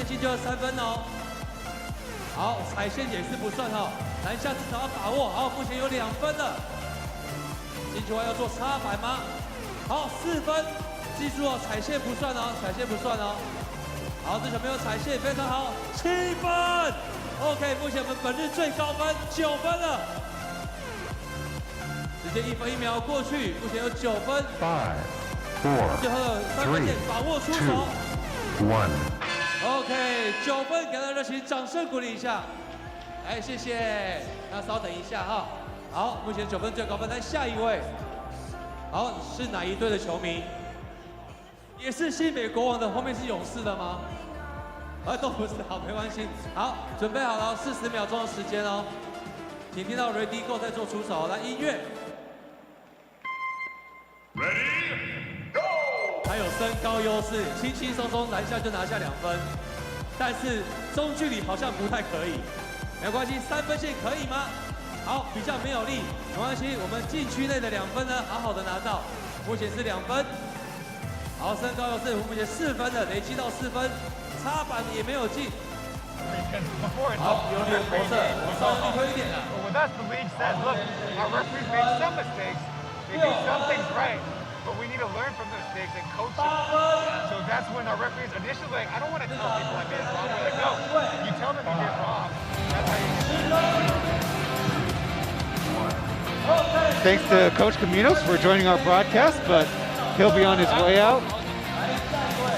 进就要3分哦，好，踩线也是不算哈，篮下至少要把握，好，目前有2分了，禁区外要做插板吗？好，4分，记住哦，踩线不算哦，好，这球没有踩线，非常好，7分。OK， 目前我们本日最高分9分了，直接1分1秒过去，目前有9分。最后的3分线把握出手。OK， 9分，给大家热情掌声鼓励一下。来，谢谢。那稍等一下哈。好，目前9分最高分，来下一位。好，是哪一队的球迷？也是新北国王的，后面是勇士的吗？都不是，好，没关系。好，准备好了，40秒钟的时间哦，请听到 Ready Go 再做出手，来音乐。Ready, go! 还有身高优势，轻轻松松篮下就拿下2分，但是中距离好像不太可以，没关系，3分线可以吗？好，比较没有力，没关系，我们禁区内的2分呢，好好的拿到，目前是2分。好，身高优势，目前4分的，累积到4分。插板也没有进。好，有点投射，稍微推一点了。With us, the league says, look, our referees made some mistakes. They do some things right, but we need to learn from those mistakes and coach them. So that's when our referees initially, like, I don't want to tell people I made it wrong. We're like, no, you tell them you did it wrong. That's how you. Thanks to Coach Caminos for joining our broadcast, but he'll be on his way out.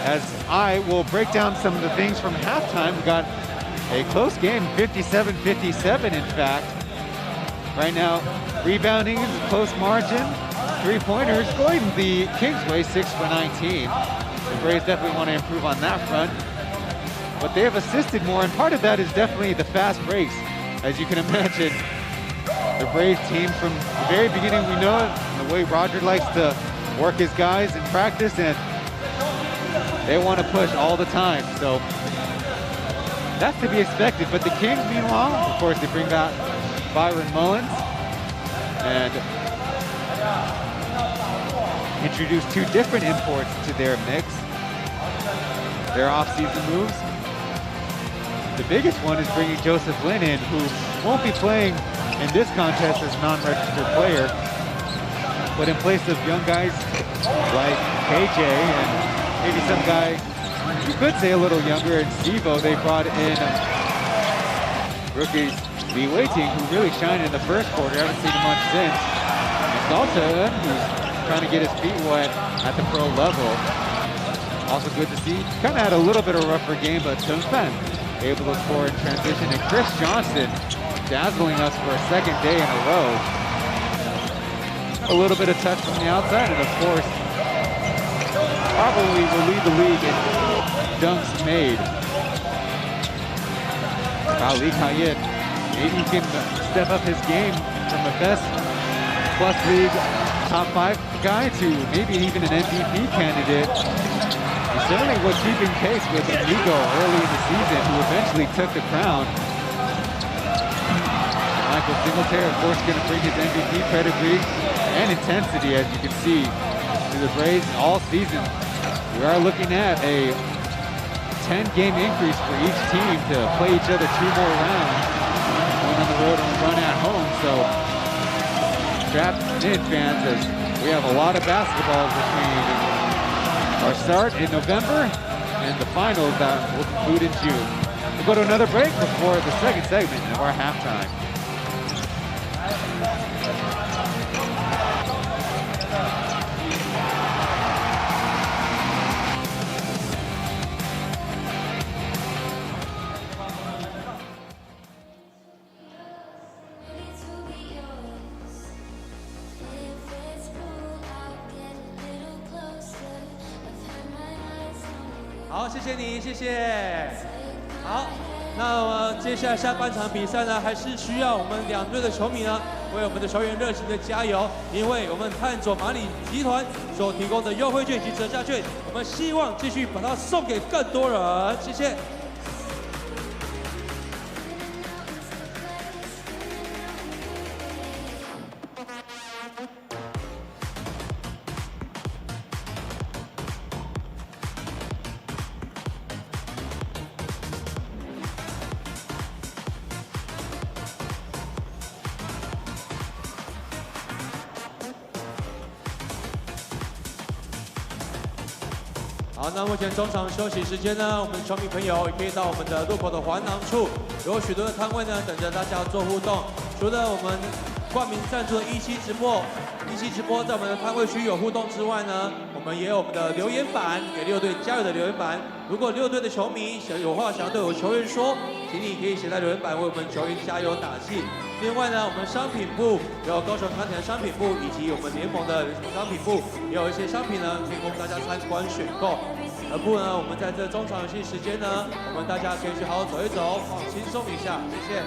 As I will break down some of the things from halftime. We got A close game, 57-57 in fact. Right now, rebounding is a close margin. Three-pointers going the Kings' way, 6 for 19. The Braves definitely want to improve on that front. But they have assisted more, and part of that is definitely the fast breaks. As you can imagine, the Braves team from the very beginning, we know it, the way Roger likes to work his guys in practice, and they want to push all the time. So that's to be expected. But the Kings, meanwhile, of course, they bring back Byron Mullins and introduce two different imports to their mix. Their off-season moves. The biggest one is bringing Joseph Lin in, who won't be playing in this contest as a non-registered player, but in place of young guys like KJ and maybe some guy, you could say a little younger, in Stevo, they brought in rookie Li Weiting, who really shined in the first quarter. I haven't seen him much since. And Salta, who's trying to get his feet wet at the pro level. Also good to see. Kind of had a little bit of a rougher game, but Tungfan able to score in transition. And Chris Johnson dazzling us for a second day in a row. A little bit of touch from the outside, and of course, probably will lead the league in dunks made. Ali Kayed, maybe he can step up his game from the best plus league top 5 guy to maybe even an MVP candidate. He certainly was keeping pace with Amigo early in the season, who eventually took the crown. Michael Singletary, of course, going to bring his MVP pedigree and intensity, as you can see, to the Braves all season. We are looking at a 10-game increase for each team to play each other 2 more rounds, one on the road and one at home. So strap in, fans, as we have a lot of basketball between our start in November and the finals that will conclude in June. We'll go to another break before the second segment of our halftime.好，谢谢你，谢谢。好，那么接下来下半场比赛呢，还是需要我们两队的球迷呢，为我们的球员热情的加油，因为我们探索马里集团所提供的优惠券以及折价券，我们希望继续把它送给更多人，谢谢。好，那目前中场休息时间呢，我们球迷朋友也可以到我们的路口的环廊处，有许多的摊位呢，等着大家做互动。除了我们冠名赞助的17直播在我们的摊位区有互动之外呢，我们也有我们的留言板，给6队加油的留言板。如果6队的球迷有话想要对我球员说，请你可以写在留言板为我们球员加油打气。另外呢，我们商品部有高雄康田商品部以及我们联盟的商品部，也有一些商品呢可以供大家参观选购。而不呢，我们在这中场游戏时间呢，我们大家可以去好好走一走，放轻松一下，谢谢。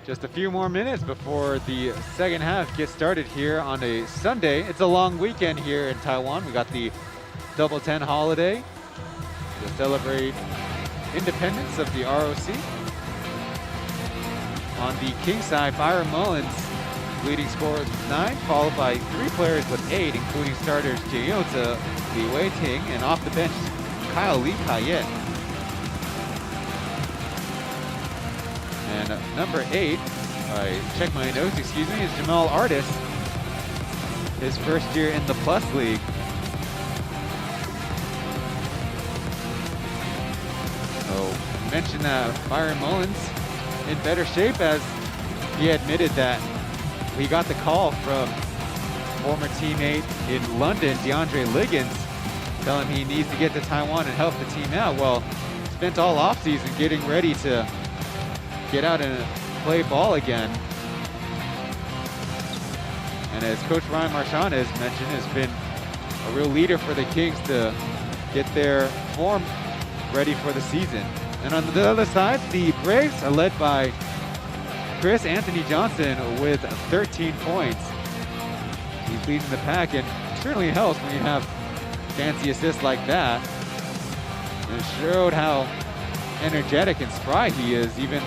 Just a few more minutes before the second half gets started here on a Sunday. It's a long weekend here in Taiwan. We got the Double 10 holiday to celebrate independence of the ROC. On the king side, Byron Mullins, leading scorer with 9, followed by 3 players with 8, including starters Jie Yota, Li Wei-ting, and off the bench, Kyle Lee Kayet. And number 8, I check my notes, excuse me, is Jamal Artis. His first year in the Plus League. So, mentioned that Byron Mullins in better shape, as he admitted that he got the call from former teammate in London, DeAndre Liggins, telling him he needs to get to Taiwan and help the team out. Well, spent all offseason getting ready to get out and play ball again. And as Coach Ryan Marchand has mentioned, has been a real leader for the Kings to get their form ready for the season. And on the other side, the Braves are led by Chris Anthony Johnson with 13 points. He's leading the pack, and certainly helps when you have fancy assists like that. And it showed how energetic and spry he is, even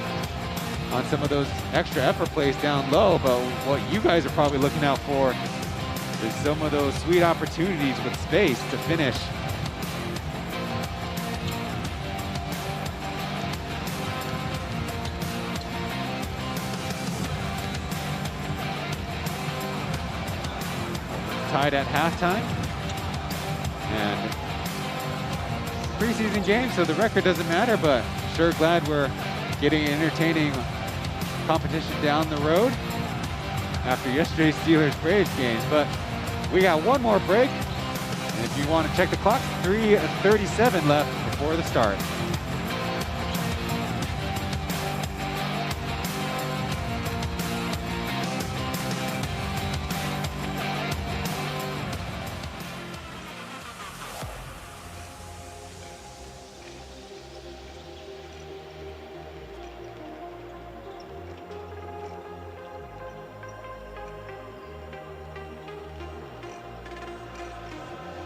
on some of those extra effort plays down low. But what you guys are probably looking out for is some of those sweet opportunities with space to finish. Tied at halftime, and preseason game, so the record doesn't matter, but sure glad we're getting an entertaining competition down the road after yesterday's Steelers-Braves games. But we got one more break, and if you want to check the clock, 3:37 left before the start.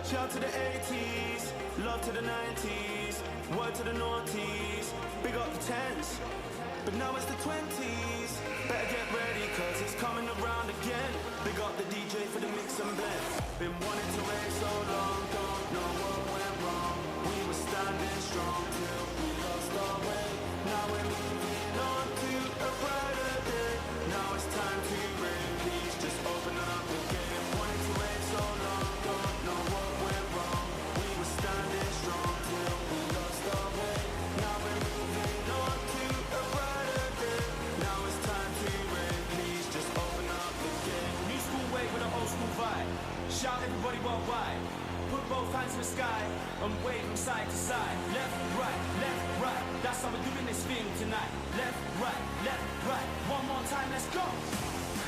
Shout to the 80s, love to the 90s, word to the noughties, big up the 10s, but now it's the 20s, better get ready cause it's coming around again, big up the DJ for the mix and blend, been wanting to rave so long, don't know what went wrong, we were standing strong till we lost our way, now we're moving on to a brighter day, now it's time to rave, please just open up the game, wanting to rave so long, don't know what went wrong, we were standing strong till we lost our way, now we're moving on to a brighter day, now it's time to rave, please just open up the game. New school way with an old school vibe, shout everybody worldwide, put both hands in the sky and wave from side to side, left, right, that's how we're doing this thing tonight, left, right, one more time, let's go,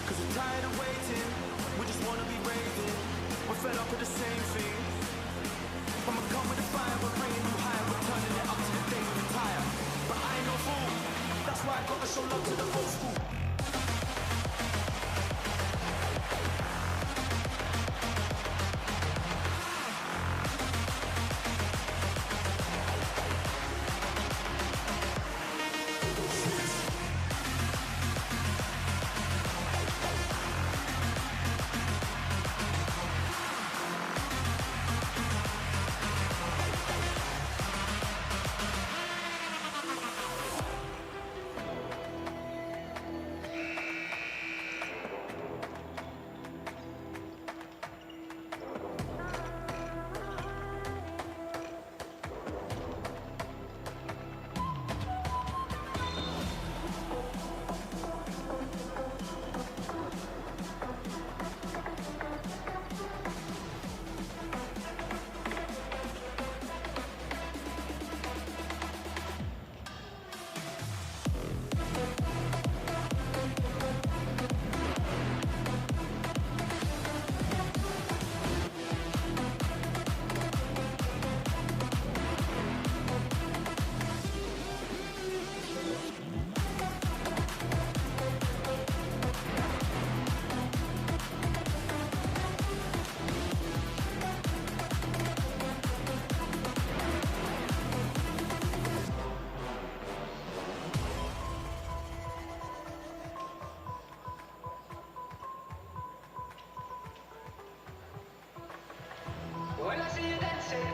cause we're tired of waiting, we just wanna be raving, we're fed up with the same thing, I'ma come with the fire, we're bringing you higher, we're turning it up to the day we retire, but I ain't no fool, that's why I gotta show love to the old school.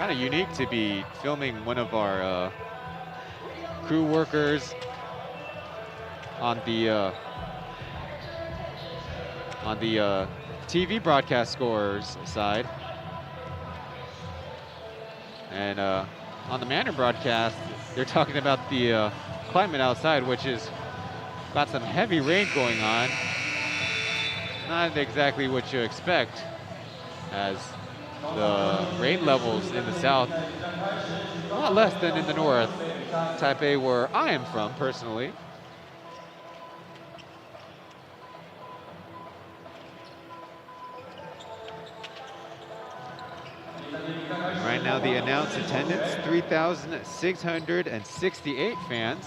kind of unique to be filming one of our crew workers on the TV broadcast scores side. And on the Mandarin broadcast, they're talking about the climate outside, which is got some heavy rain going on. Not exactly what you expect, as the rain levels in the south, a lot less than in the north. Taipei, where I am from personally. Right now, the announced attendance, 3,668 fans.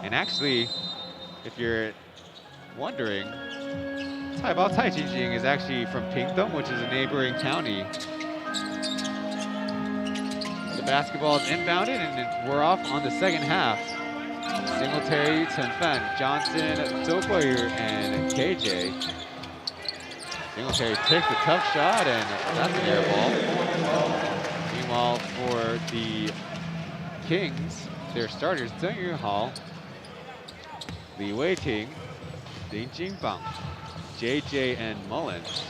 And actually, if you're wondering, Taipei Taijingjing is actually from Pingtung, which is a neighboring county. The basketball is inbounded, and we're off on the second half. Singletary, Chen Fan, Johnson, Zhou Guoyu, and KJ. Singletary takes a tough shot, and that's an air ball. Meanwhile, for the Kings, their starters, Zheng Yuhao, Li Weiting, Lin Jingbang, JJ, and Mullins.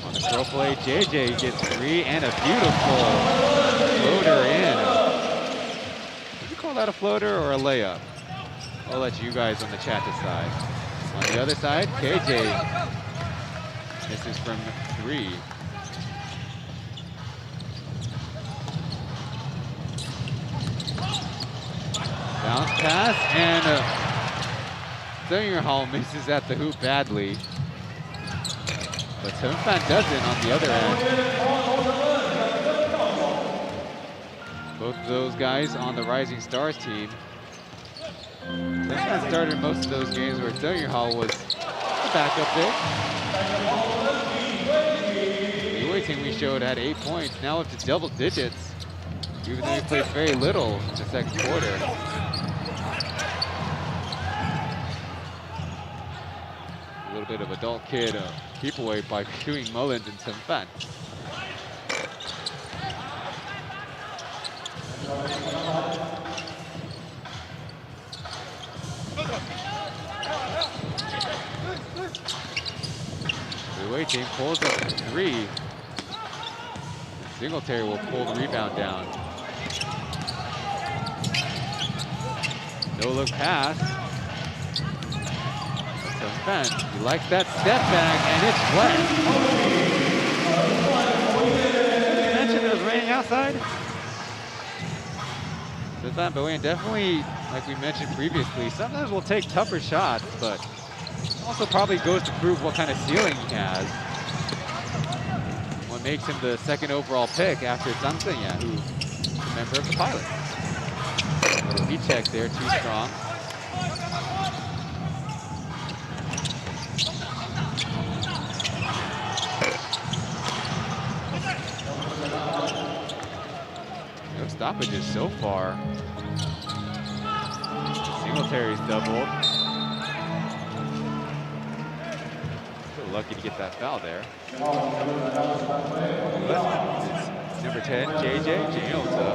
On the throw play, JJ gets 3 and a beautiful floater in. Did you call that a floater or a layup? I'll let you guys on the chat decide. On the other side, KJ misses from 3. Bounce pass, and Zheng Yuhao misses at the hoop badly. But Chen Fan doesn't on the other end. Both of those guys on the Rising Stars team. Chen Fan started most of those games where Zheng Yuhao was the backup big. Li Weiting we showed had 8 points, now up to double digits, even though he played very little in the second quarter. A little bit of adult kid keep away by doing Mullins and Chen Fan. Li Weiting pulls up 3. Singletary will pull the rebound down. No look pass. Fan, he likes that step back, and it's wet. You mentioned it was raining outside. Fan, but we definitely, like we mentioned previously, sometimes we'll take tougher shots, but also probably goes to prove what kind of ceiling he has. What makes him the 2nd overall pick after Zhang Zhenya, who's a member of the Pilots. A little heat check there, too strong. No stoppages so far. Singletary's doubled. Still lucky to get that foul there. It's number 10, JJ Jayota.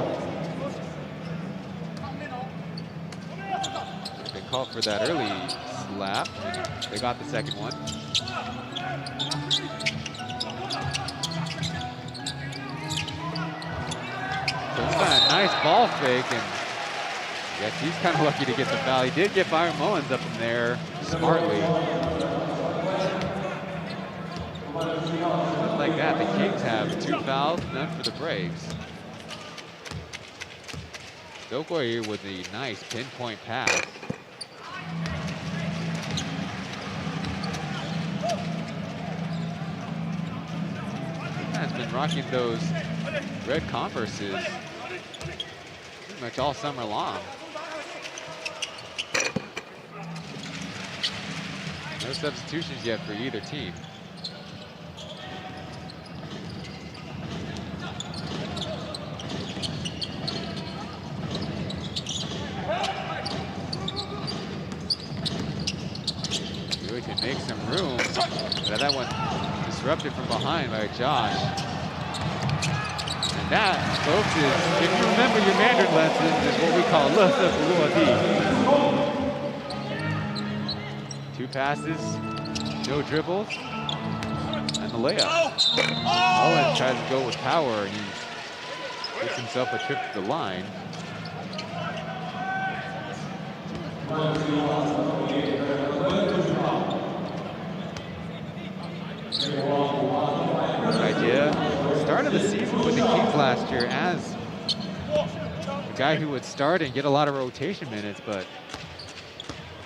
They called for that early slap. They got the second one. Nice ball fake, and yes, he's kind of lucky to get the foul. He did get Byron Mullins up in there smartly. Just like that, the Kings have 2 fouls, none for the Braves. Zhou Guoyu with a nice pinpoint pass. Has been rocking those red Converses pretty much all summer long. No substitutions yet for either team. But that one disrupted from behind by Josh. And that, folks, is, if you remember your Mandarin lessons, is what we call Le 2 passes, no dribbles, and the layup. Owen tries to go with power, and he gets himself a trip to the line. Idea. Start of the season with the Kings last year as a guy who would start and get a lot of rotation minutes, but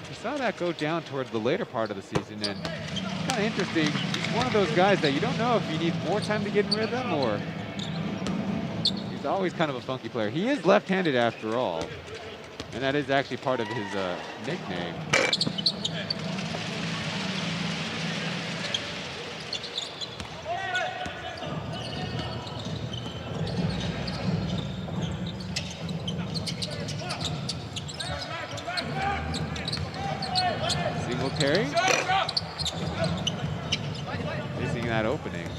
we saw that go down toward the later part of the season, and kind of interesting. He's one of those guys that you don't know if you need more time to get in rhythm, or he's always kind of a funky player. He is left-handed after all, and that is actually part of his nickname. Singletary. Missing that opening.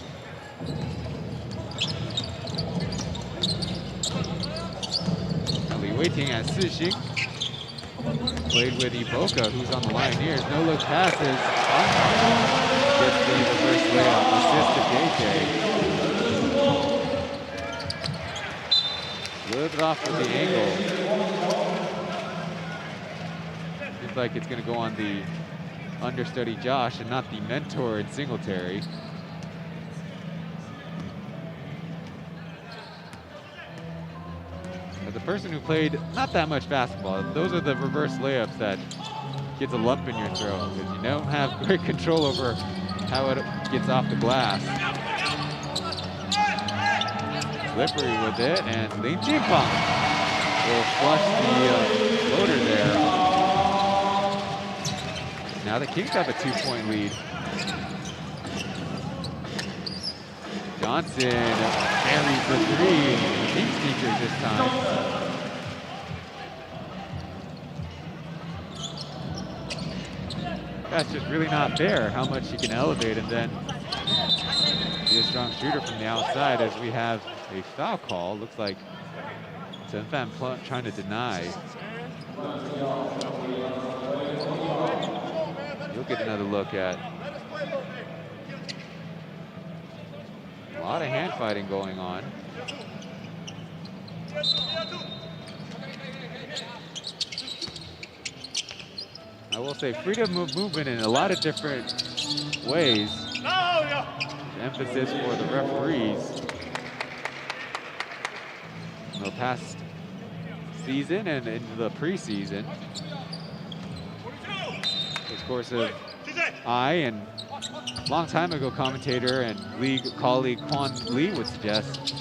Waiting at Sixing. Played with Iboka, who's on the Lioneers. No look passes. Gets the reverse layup. Assist to JJ. Little bit off with the angle. Seems like it's going to go on the understudy Josh and not the mentor in Singletary. As a person who played not that much basketball, those are the reverse layups that gets a lump in your throat because you don't have great control over how it gets off the glass. Slippery with it, and Lin Jianpeng will flush the floater there. Now the Kings have a 2-point lead. Johnson carries the three. Deep sneakers this time. That's just really not fair how much he can elevate and then be a strong shooter from the outside as we have a foul call. Looks like Zenfan trying to deny. You'll get another look at. A lot of hand fighting going on. I will say freedom of movement in a lot of different ways. The emphasis for the referees in the past season and into the preseason. Of course, I and long time ago commentator and league colleague Quan Lee would suggest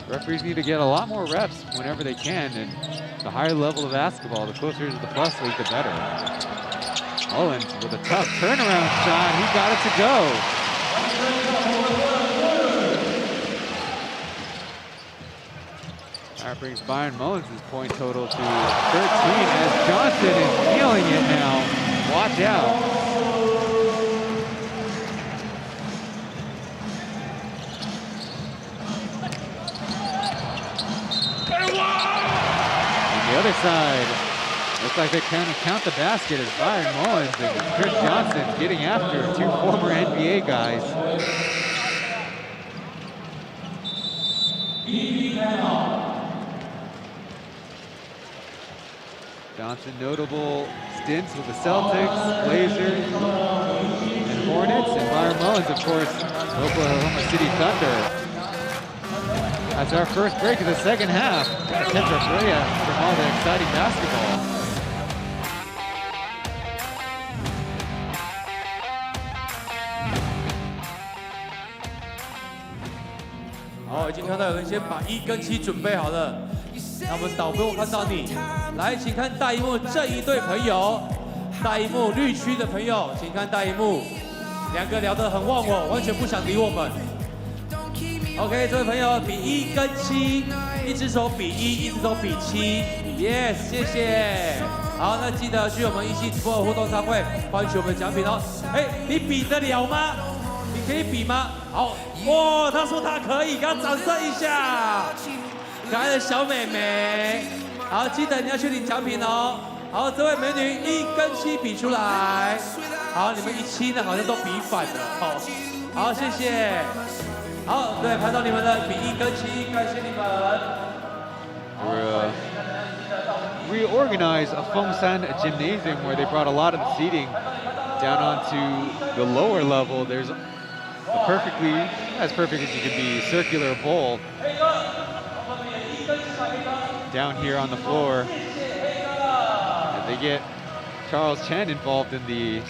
referees need to get a lot more reps whenever they can, and the higher level of basketball, the closer to the plus league, the better. Owens with a tough turnaround shot, he got it to go. That brings Byron Mullins' point total to 13 as Johnson is feeling it now. Watch out. The other side, looks like they're trying to count the basket as Byron Mullins and Chris Johnson getting after two former NBA guys. Johnson notable stints with the Celtics, Blazers, and Hornets, and Byron Mullins, of course, Oklahoma City Thunder. That's our first break of the second half. Gotta catch our break from all the exciting basketball. 好，已经看到有人先把1跟7准备好了。那我们导播，我看到你，来，请看大荧幕这一对朋友，大荧幕绿区的朋友，请看大荧幕，两个聊得很忘我，完全不想理我们。OK， 这位朋友比1跟7，一只手比1，一只手比7 ，Yes， 谢谢。好，那记得去我们一期直播的互动餐会换取我们的奖品哦。哎，你比得了吗？你可以比吗？好，哇，他说他可以，给他掌声一下。可爱的小美眉，好，记得你要去领奖品哦。好，这位美女1跟7比出来。好，你们17呢好像都比反了，好，好，谢谢。好，对，看到你们的比1跟7，感谢你们。Reorganized a Fengshan gymnasium where they brought a lot of the seating down onto the lower level. There's a perfectly, as perfect as you can be, circular bowl down here on the floor. And they get Charles Chen involved in the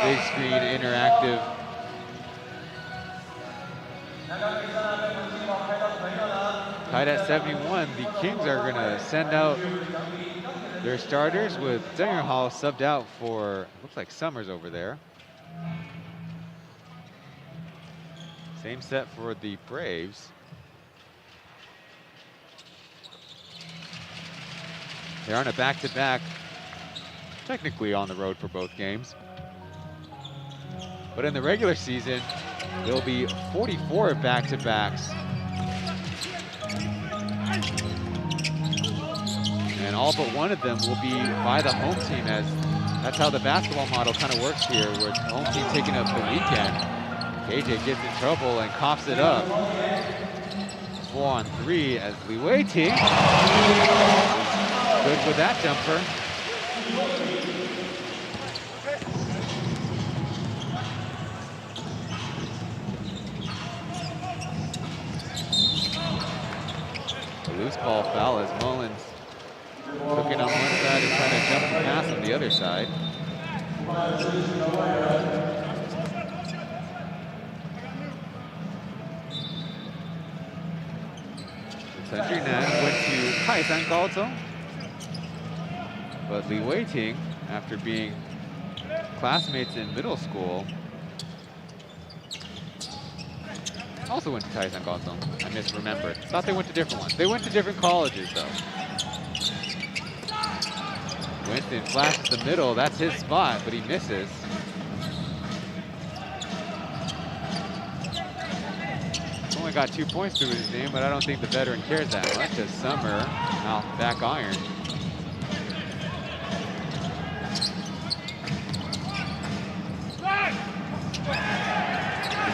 big screen interactive. Tied at 71, the Kings are going to send out their starters with Zheng Hao subbed out for, looks like Summers over there. Same set for the Braves. They're on a back-to-back, technically on the road for both games. But in the regular season, there'll be 44 back-to-backs. And all but one of them will be by the home team, as that's how the basketball model kind of works here, where the home team taking up the weekend. KJ gets in trouble and coughs it up. 4 on 3 as Li Weiting good with that jumper. A loose ball foul as Mullins took it on one side and trying to jump the pass on the other side. Chen Junan went to Taishan Gaozong, but Li Weiting, after being classmates in middle school, also went to Taishan Gaozong. I misremembered. Thought they went to different ones. They went to different colleges, though. Winston flashes the middle. That's his spot, but he misses. He's only got 2 points to his name, but I don't think the veteran cares that much, as Summer out back iron.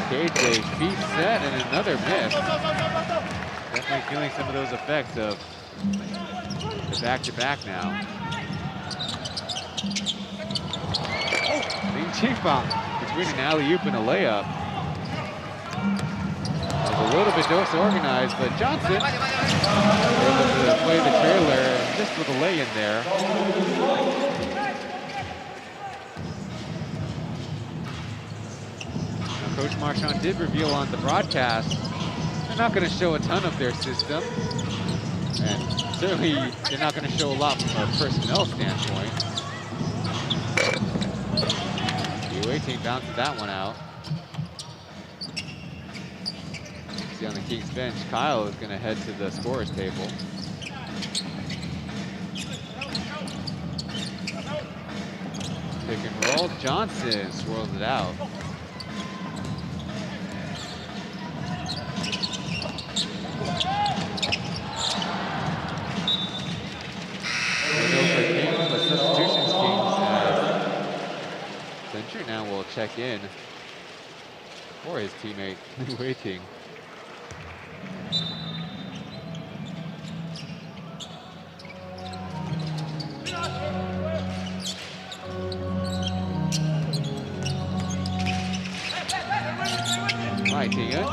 KJ feet set and another miss. Definitely feeling some of those effects of the back-to-back now. Ling Qingfang between an alley-oop and a layup. It was a little bit disorganized, but Johnson able to play the trailer just with a lay in there. Coach Marchand did reveal on the broadcast they're not going to show a ton of their system, and certainly they're not going to show a lot from a personnel standpoint. The away team bounces that one out. See on the Kings bench, Kyle is going to head to the scorer's table. Pick and roll, Johnson swirls it out. Substitutions Kings Century now will check in for his teammate Li Weiting. Right, Tinga.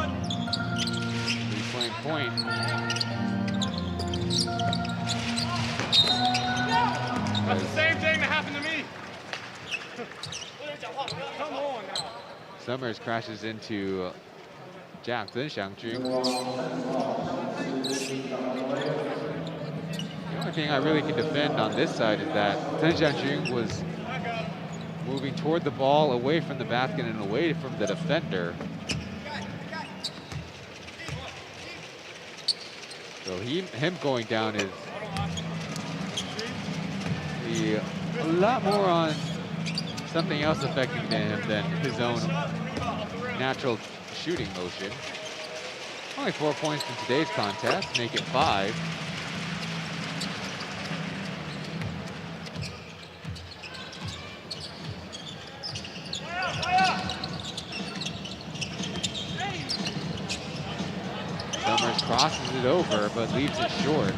He's playing point. That's the same thing that happened to me. Come on now. Summers crashes into Jack Zhen Xiangjun. The only thing I really can defend on this side is that Zhen Xiangjun was moving toward the ball, away from the basket and away from the defender. So him going down is be a lot more on something else affecting him than his own natural shooting motion. Only 4 points in today's contest, make it 5. Summers crosses it over, but leaves it short.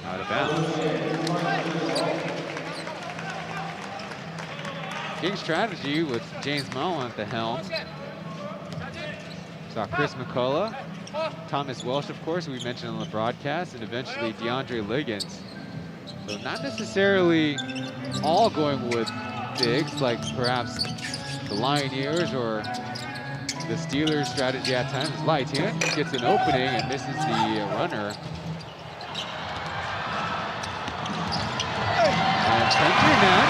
Out of bounds. King's strategy with James Mullen at the helm. Saw Chris McCullough, Thomas Welsh, of course, who we mentioned on the broadcast, and eventually DeAndre Liggins. So not necessarily all going with bigs, like perhaps the Lioneers or the Steelers' strategy at times. Lighten gets an opening and misses the runner. And Countryman,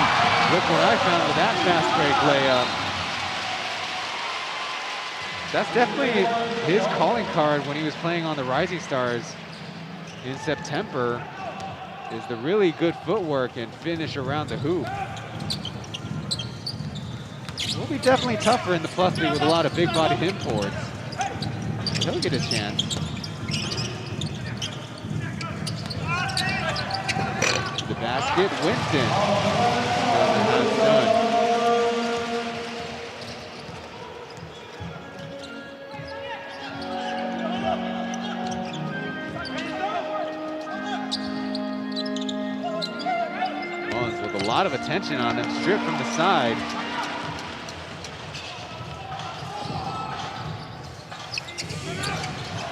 look what I found with that fast break layup. That's definitely his calling card when he was playing on the Rising Stars in September, is the really good footwork and finish around the hoop. Will be definitely tougher in the plus league with a lot of big body imports. He'll get a chance. The basket, Winston. Doesn't have done. Mullins with a lot of attention on him, stripped from the side.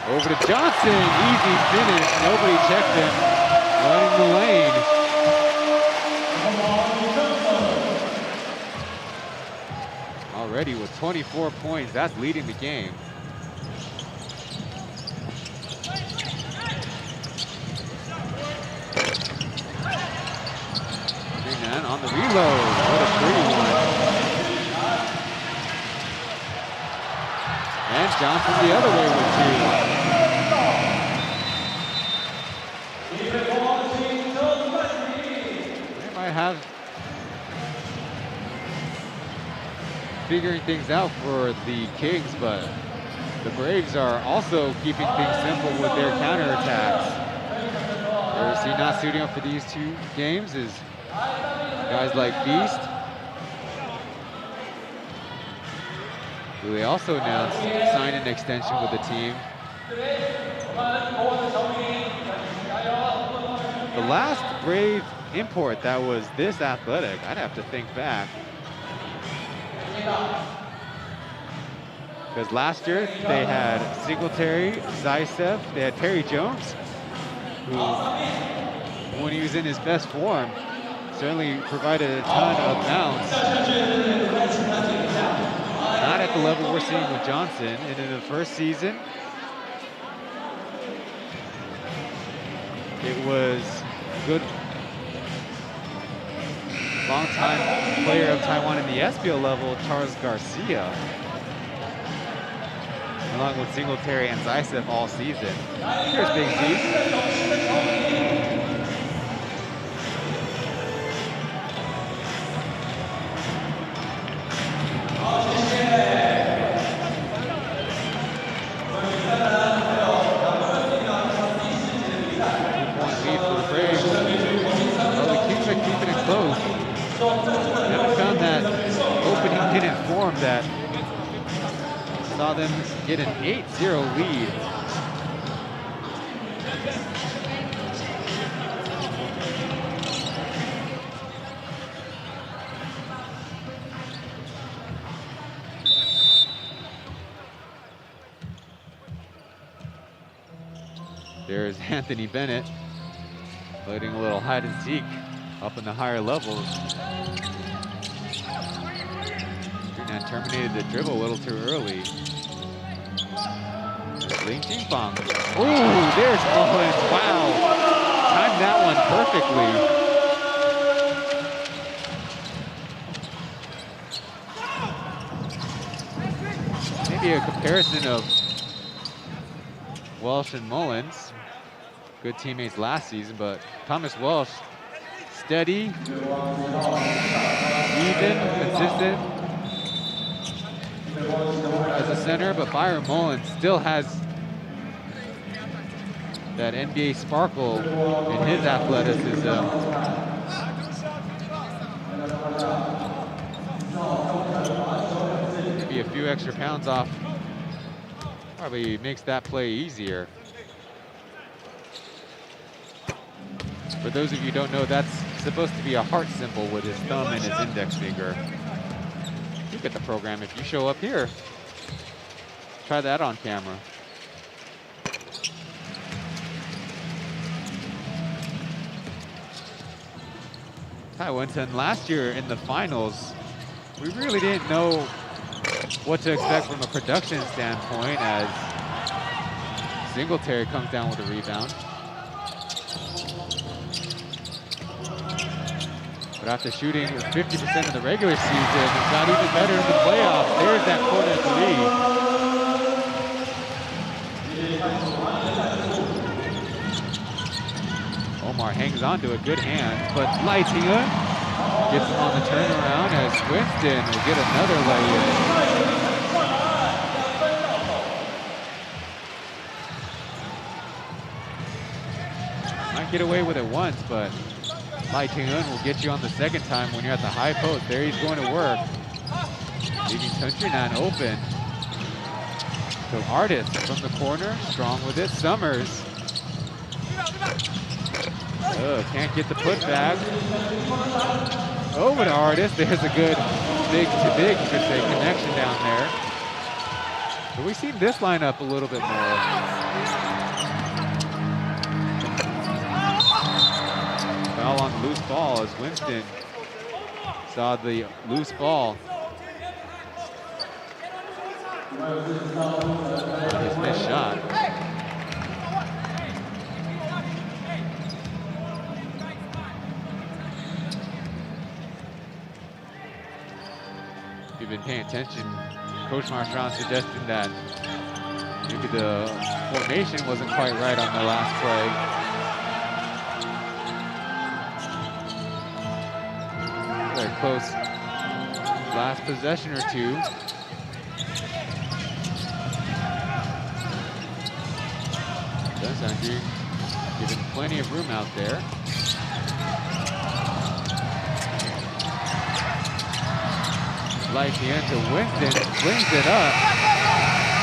Over to Johnson, easy finish, nobody checked him, running the lane. Already with 24 points, that's leading the game. Greenan on the reload, what a pretty one. And Johnson the other way with 2. They might have figuring things out for the Kings, but the Braves are also keeping things simple with their counterattacks. Where is he not suiting up for these 2 games is guys like Beast, who they also announced signed an extension with the team. The last Brave import that was this athletic, I'd have to think back. Because last year they had Singletary, Zaitsev, they had Perry Jones, who, when he was in his best form, certainly provided a ton of bounce. Not at the level we're seeing with Johnson. And in the first season, it was good, long-time player of Taiwan in the SPL level, Charles Garcia, along with Singletary and Zaitsev all season. Here's Big Z. That saw them get an 8-0 lead. There's Anthony Bennett playing a little hide and seek up in the higher levels. And terminated the dribble a little too early. Ling Jingfang. Ooh, there's Mullins. Wow. Timed that one perfectly. Maybe a comparison of Welsh and Mullins. good teammates last season, but Thomas Welsh, steady, even, consistent as a center, but Byron Mullins still has that NBA sparkle in his athleticism. Maybe a few extra pounds off probably makes that play easier. For those of you who don't know, that's supposed to be a heart symbol with his thumb and his index finger. You get the program if you show up here. Try that on camera. Ty Winton, last year in the finals, we really didn't know what to expect from a production standpoint as Singletary comes down with a rebound. But after shooting 50% in the regular season, it got even better in the playoffs. There's that corner three. Omar hangs on to a good hand, but Lightinga gets him on the turnaround as Winston will get another lay-in. Might get away with it once, but Lai Ting-un will get you on the second time when you're at the high post. There he's going to work. Leaving Countryman open. So Artist from the corner, strong with it. Summers. Can't get the putback. Over to Artist. There's a good big-to-big, you could say, connection down there. So we've seen this lineup a little bit more. Foul on the loose ball as Winston saw the loose ball. His missed shot. If you've been paying attention, Coach Marchand suggesting that maybe the formation wasn't quite right on the last play. Very close last possession or two. Andrew giving plenty of room out there. Like the end to Winston, swings it up.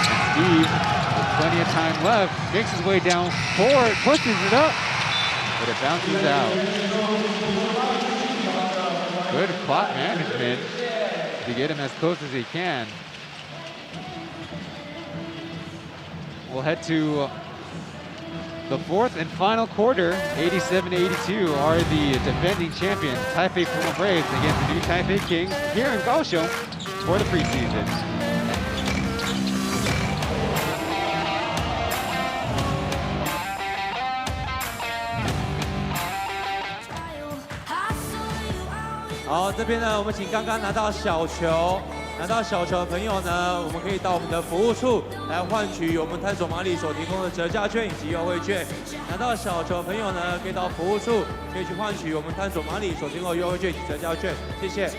And Steve, with plenty of time left, makes his way down court, pushes it up, but it bounces out. Good clock management to get him as close as he can. We'll head to the fourth and final quarter. 87-82 are the defending champions, Taipei Fubon Braves, against the new Taipei Kings here in Kaohsiung for the preseason.好，这边呢，我们请刚刚拿到小球的朋友呢，我们可以到我们的服务处来换取我们探索马里所提供的折价券以及优惠券。拿到小球的朋友呢，可以到服务处可以去换取我们探索马里所提供的优惠券以及折价券。谢谢。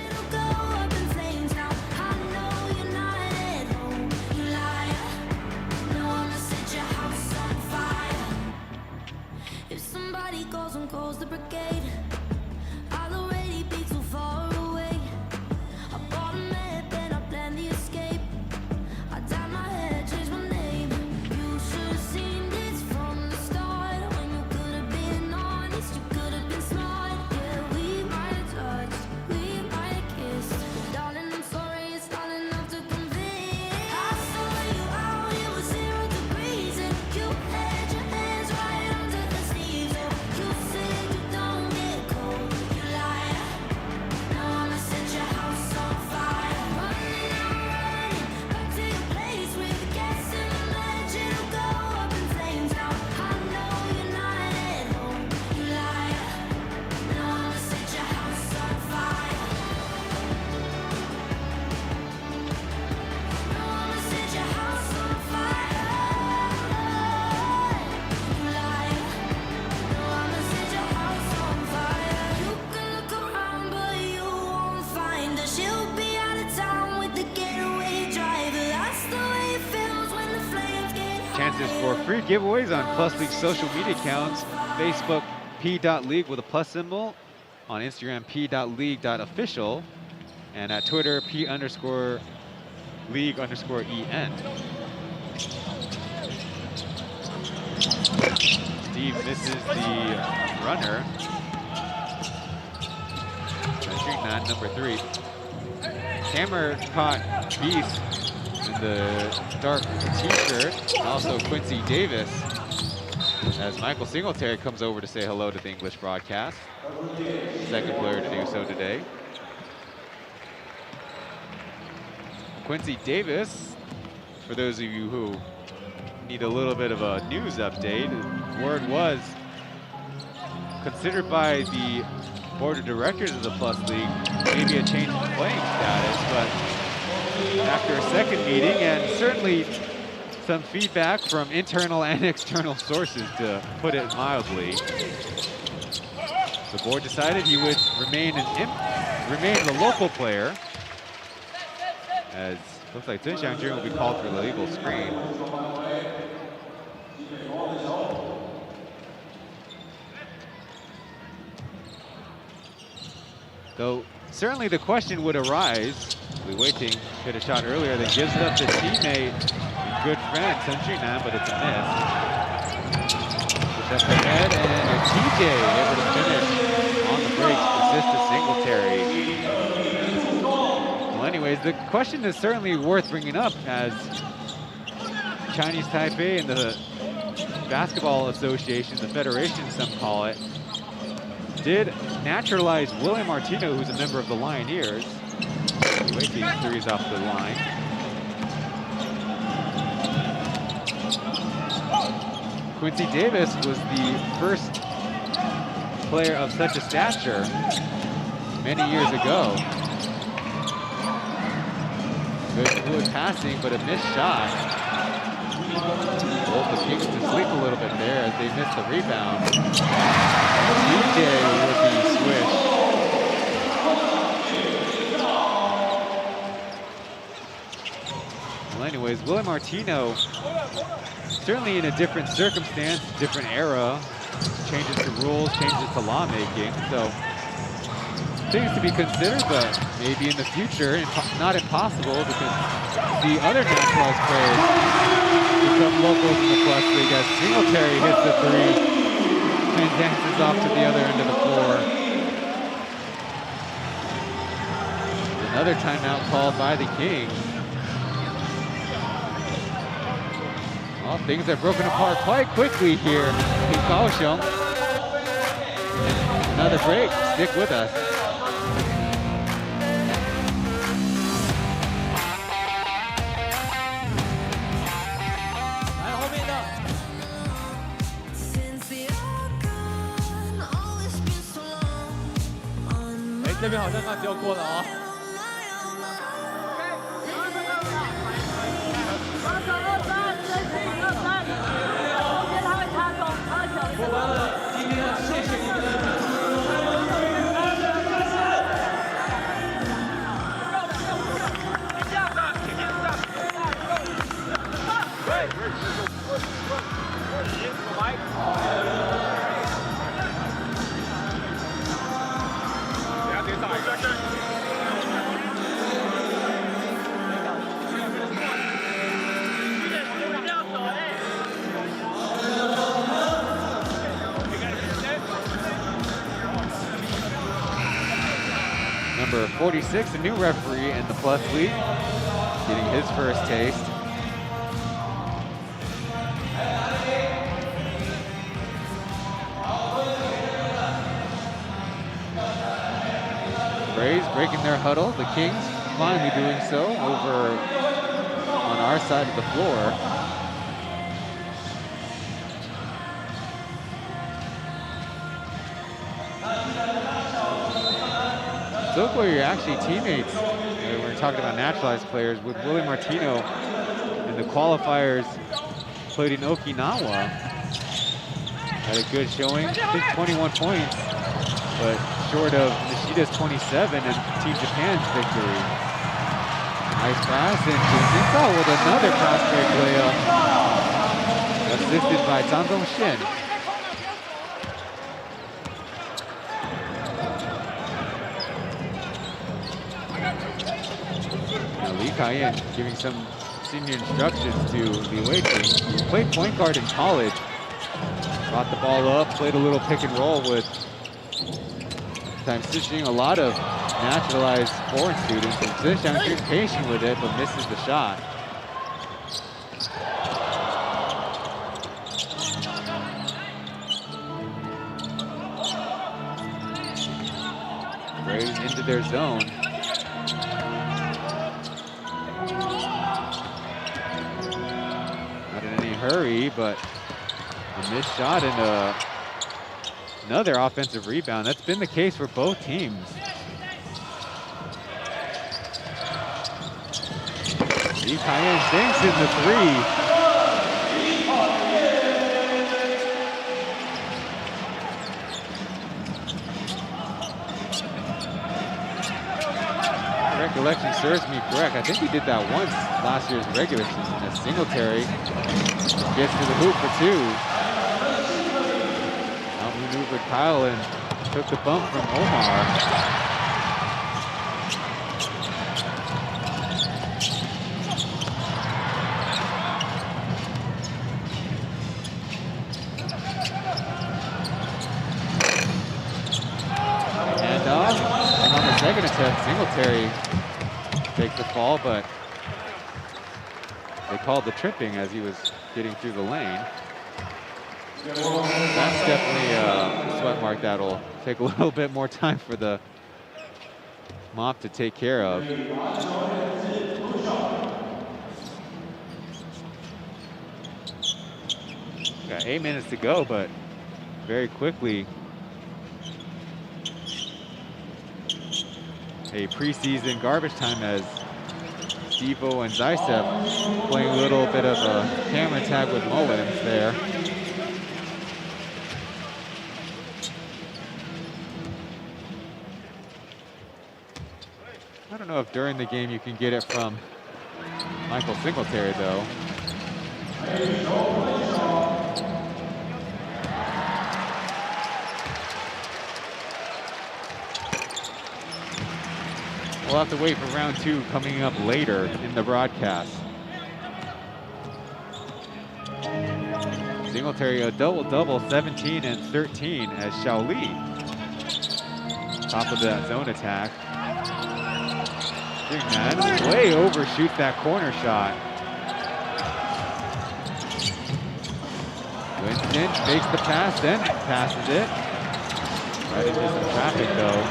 chances for free giveaways on P.LEAGUE social media accounts. Facebook, P.LEAGUE with a plus symbol. On Instagram, P.LEAGUE.official. And at Twitter, P_League_EN. Steve misses the runner. Street number 3. Hammer caught Beast in the dark t-shirt. Also Quincy Davis, as Michael Singletary comes over to say hello to the English broadcast. Second player to do so today. Quincy Davis, for those of you who need a little bit of a news update, word was considered by the board of directors of the P.LEAGUE maybe a change in playing status, but after a second meeting and certainly some feedback from internal and external sources, to put it mildly, the board decided he would remain the local player, as looks like Zhen Xiangjun will be called for the legal screen. Though certainly the question would arise, Li Weiting hit a shot earlier that gives up to teammate and good friend Chen Junan, but it's a miss. Push up ahead, and a TJ able to finish on the breaks, assist to Singletary. Well, anyways, the question is certainly worth bringing up, as Chinese Taipei and the Basketball Association, the federation some call it, did naturalize William Martino, who's a member of the Lioneers. Waiting threes off the line. Quincy Davis was the first player of such a stature many years ago. Good fluid passing, but a missed shot. Both the Kings to sleep a little bit there as they missed the rebound. DJ with the swish. Well, anyways, William Martino, certainly in a different circumstance, different era, changes to rules, changes to lawmaking. So things to be considered, but maybe in the future, not impossible, because the other naturalized players become locals in the P.LEAGUE as Singletary hits the three and dances off to the other end of the floor. Another timeout called by the Kings. Well, things are broken apart quite quickly here in Kaohsiung. Another break, stick with us.哎，这边好像刚丢过了啊。过完了，今天谢谢你们的支持。Number 46, a new referee in the P.LEAGUE, getting his first taste. Braves breaking their huddle. The Kings finally doing so over on our side of the floor. So look where you're actually teammates. We're talking about naturalized players with William Martino in the qualifiers played in Okinawa. Had a good showing, I think 21 points, but short of Nishida's 27 and Team Japan's victory. Nice pass, and Jacinta with another fast break layup. assisted by Zhang Dongxin. Li Kaiyan giving some senior instructions to Li Weiqing, who played point guard in college. Brought the ball up, played a little pick and roll with Zhang. A lot of naturalized foreign students, and Zhang is patient with it, but misses the shot. Right into their zone. Not in any hurry, but a missed shot and another offensive rebound. That's been the case for both teams. Li Kaiyan sinks in the three. Recollection serves me correct. I think he did that once last year's regular season. As Singletary gets to the hoop for two. Outmaneuvered Kyle and took the bump from Omar. And on the second attempt, Singletary takes the fall, but they called the tripping as he was getting through the lane. That's definitely a sweat mark that'll take a little bit more time for the mop to take care of. Got 8 minutes to go, but very quickly a preseason garbage time as Stevo and Zaitsev playing a little bit of a camera tag with Mullins there. I don't know if during the game you can get it from Michael Singletary though. We'll have to wait for round two coming up later in the broadcast. Singletary a double-double, 17 and 13 as Xiao Li. Top of that zone attack. Man, way overshoots that corner shot. Winston makes the pass, then passes it. Right into some traffic though.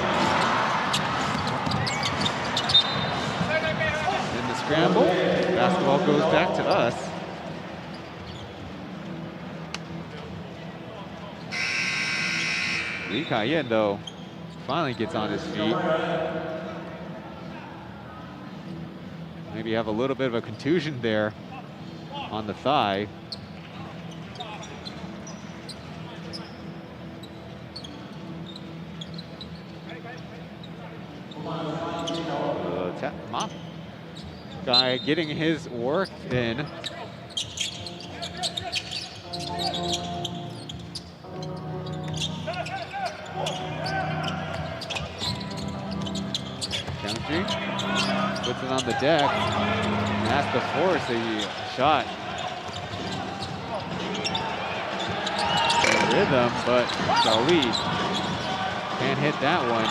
Scramble. Basketball goes back to us. Li Kaiyan, though, finally gets on his feet. Maybe have a little bit of a contusion there on the thigh. Mop. Guy getting his work in. Country puts it on the deck. And has to force a shot. In rhythm, but Xiao can't hit that one.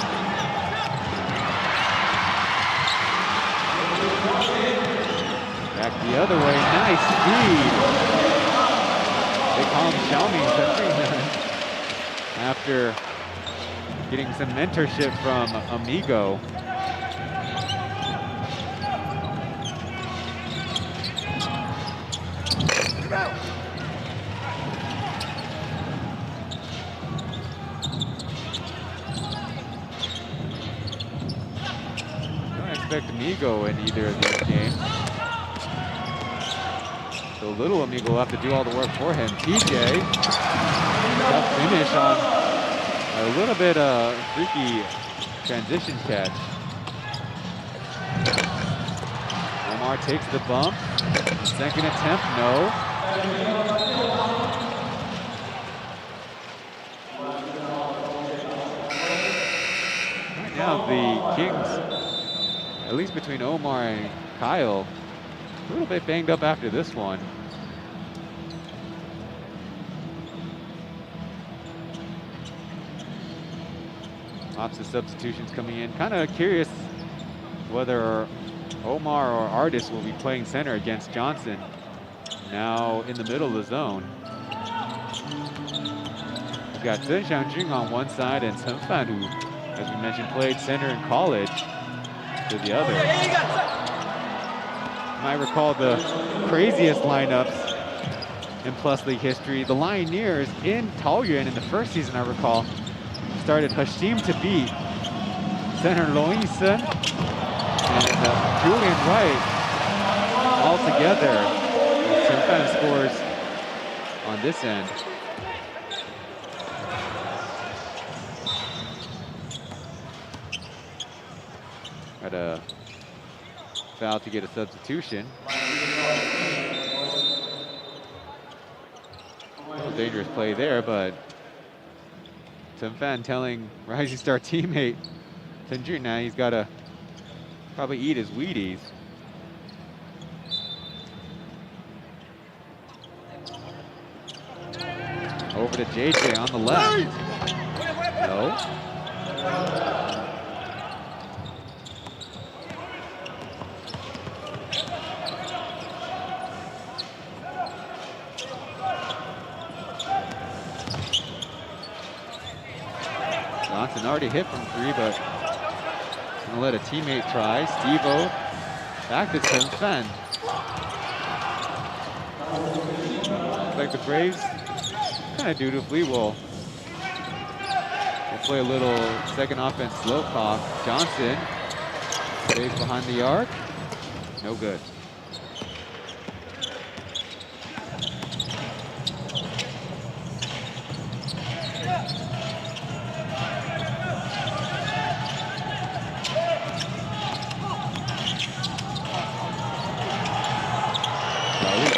Back the other way, nice feed. They call him Xiaomi after getting some mentorship from Amigo. Don't expect Amigo in either of these games. So little Amigo will have to do all the work for him. TJ, tough finish on a little bit of freaky transition catch. Omar takes the bump. Second attempt, no. now the Kings, at least between Omar and Kyle, a little bit banged up after this one. Lots of substitutions coming in. Kind of curious whether Omar or Artis will be playing center against Johnson. Now in the middle of the zone. We've got Zhen Xiangjun on one side and Chen Fan, who, as we mentioned, played center in college, to the other. You might recall the craziest lineups in Plus League history. The Lioneers in Taoyuan in the first season, I recall, started Hashim to beat center Lo Yisen and Julian Wright all together. Chen Fan scores on this end. Got a foul to get a substitution. A dangerous play there, but Chen Fan telling Rising Star teammate Chen Jun now he's got to probably eat his Wheaties. Over to JJ on the left. No. Johnson already hit from 3, but gonna let a teammate try. Steve-O back to Chen Fan. Looks like the Braves kind of dutifully will play a little second offense slow clock. Johnson stays behind the arc. No good.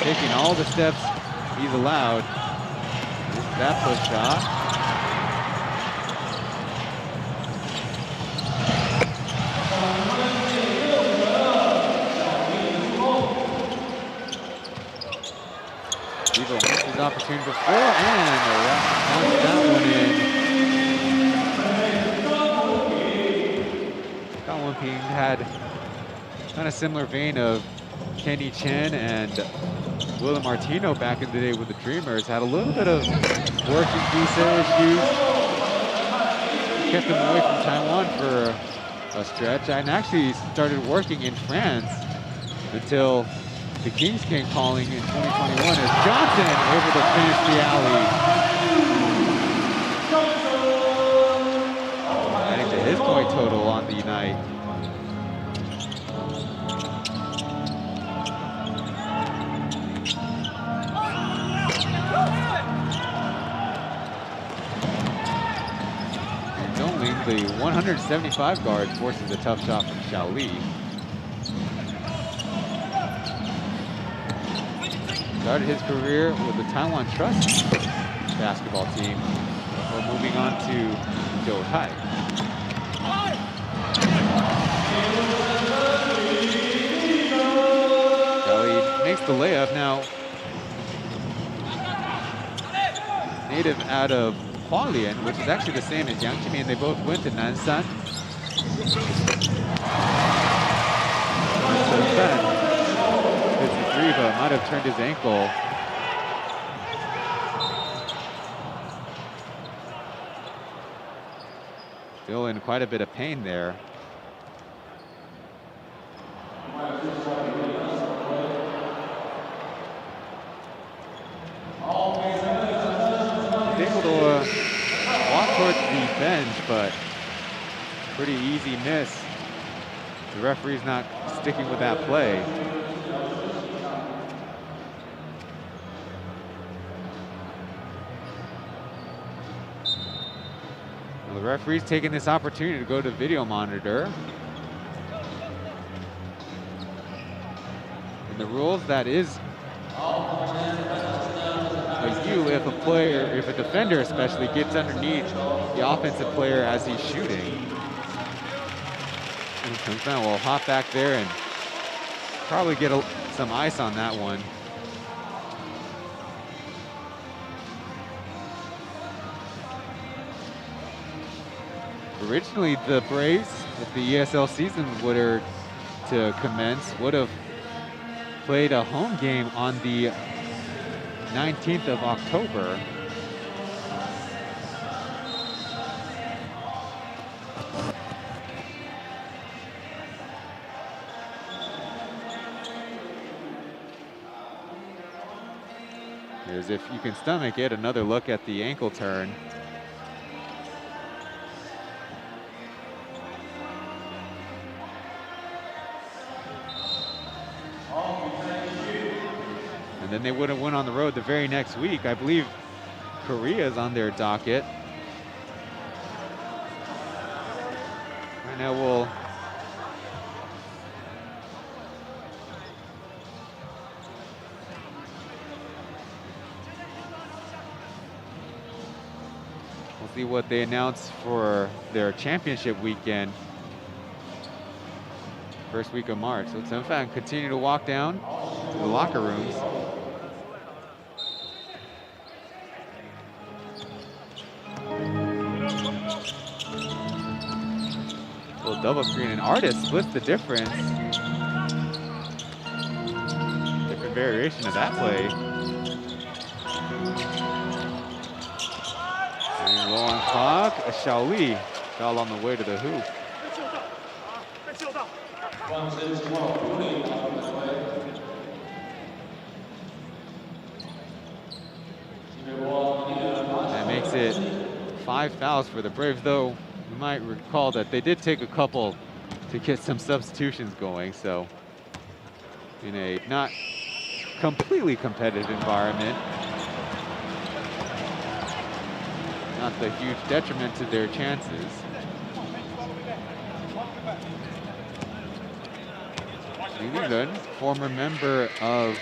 Taking all the steps he's allowed. That push shot. Eagle missed his opportunity before and counts that one in. That one being had kind of similar vein of Kenny Chen and Willem Martino back in the day with the Dreamers. Had a little bit of working visa issues. Kept him away from Taiwan for a stretch and actually started working in France until the Kings came calling in 2021 as Johnson able to finish the alley. Adding to his point total on the night. The 175 guard forces a tough shot from Xiao Li. Started his career with the Taiwan Trust basketball team before moving on to Zhoutai. Xiao Li makes the layup now. Native out of Hualien, which is actually the same as Yang Qimi, and they both went to Nansan. So Ben hits the 3, but might have turned his ankle. Still in quite a bit of pain there. He's able to walk towards the bench, but pretty easy miss. The referee's not sticking with that play. Well, the referee's taking this opportunity to go to video monitor. In the rules, that is if a player, if a defender especially, gets underneath the offensive player as he's shooting. And Chen will hop back there and probably get some ice on that one. Originally, the Braves, if the ESL season were to commence, would have played a home game on the 19th of October. Here's if you can stomach it, another look at the ankle turn. And then they would have went on the road the very next week. I believe Korea's on their docket. Right now we'll see what they announce for their championship weekend. First week of March. So Chen continue to walk down to the locker rooms. Little double screen, and Artist splits the difference. Different variation of that play. And low on clock, a Xiaoli foul on the way to the hoop. That makes it 5 fouls for the Braves, though you might recall that they did take a couple to get some substitutions going, so in a not completely competitive environment, not the huge detriment to their chances. Leland, former member of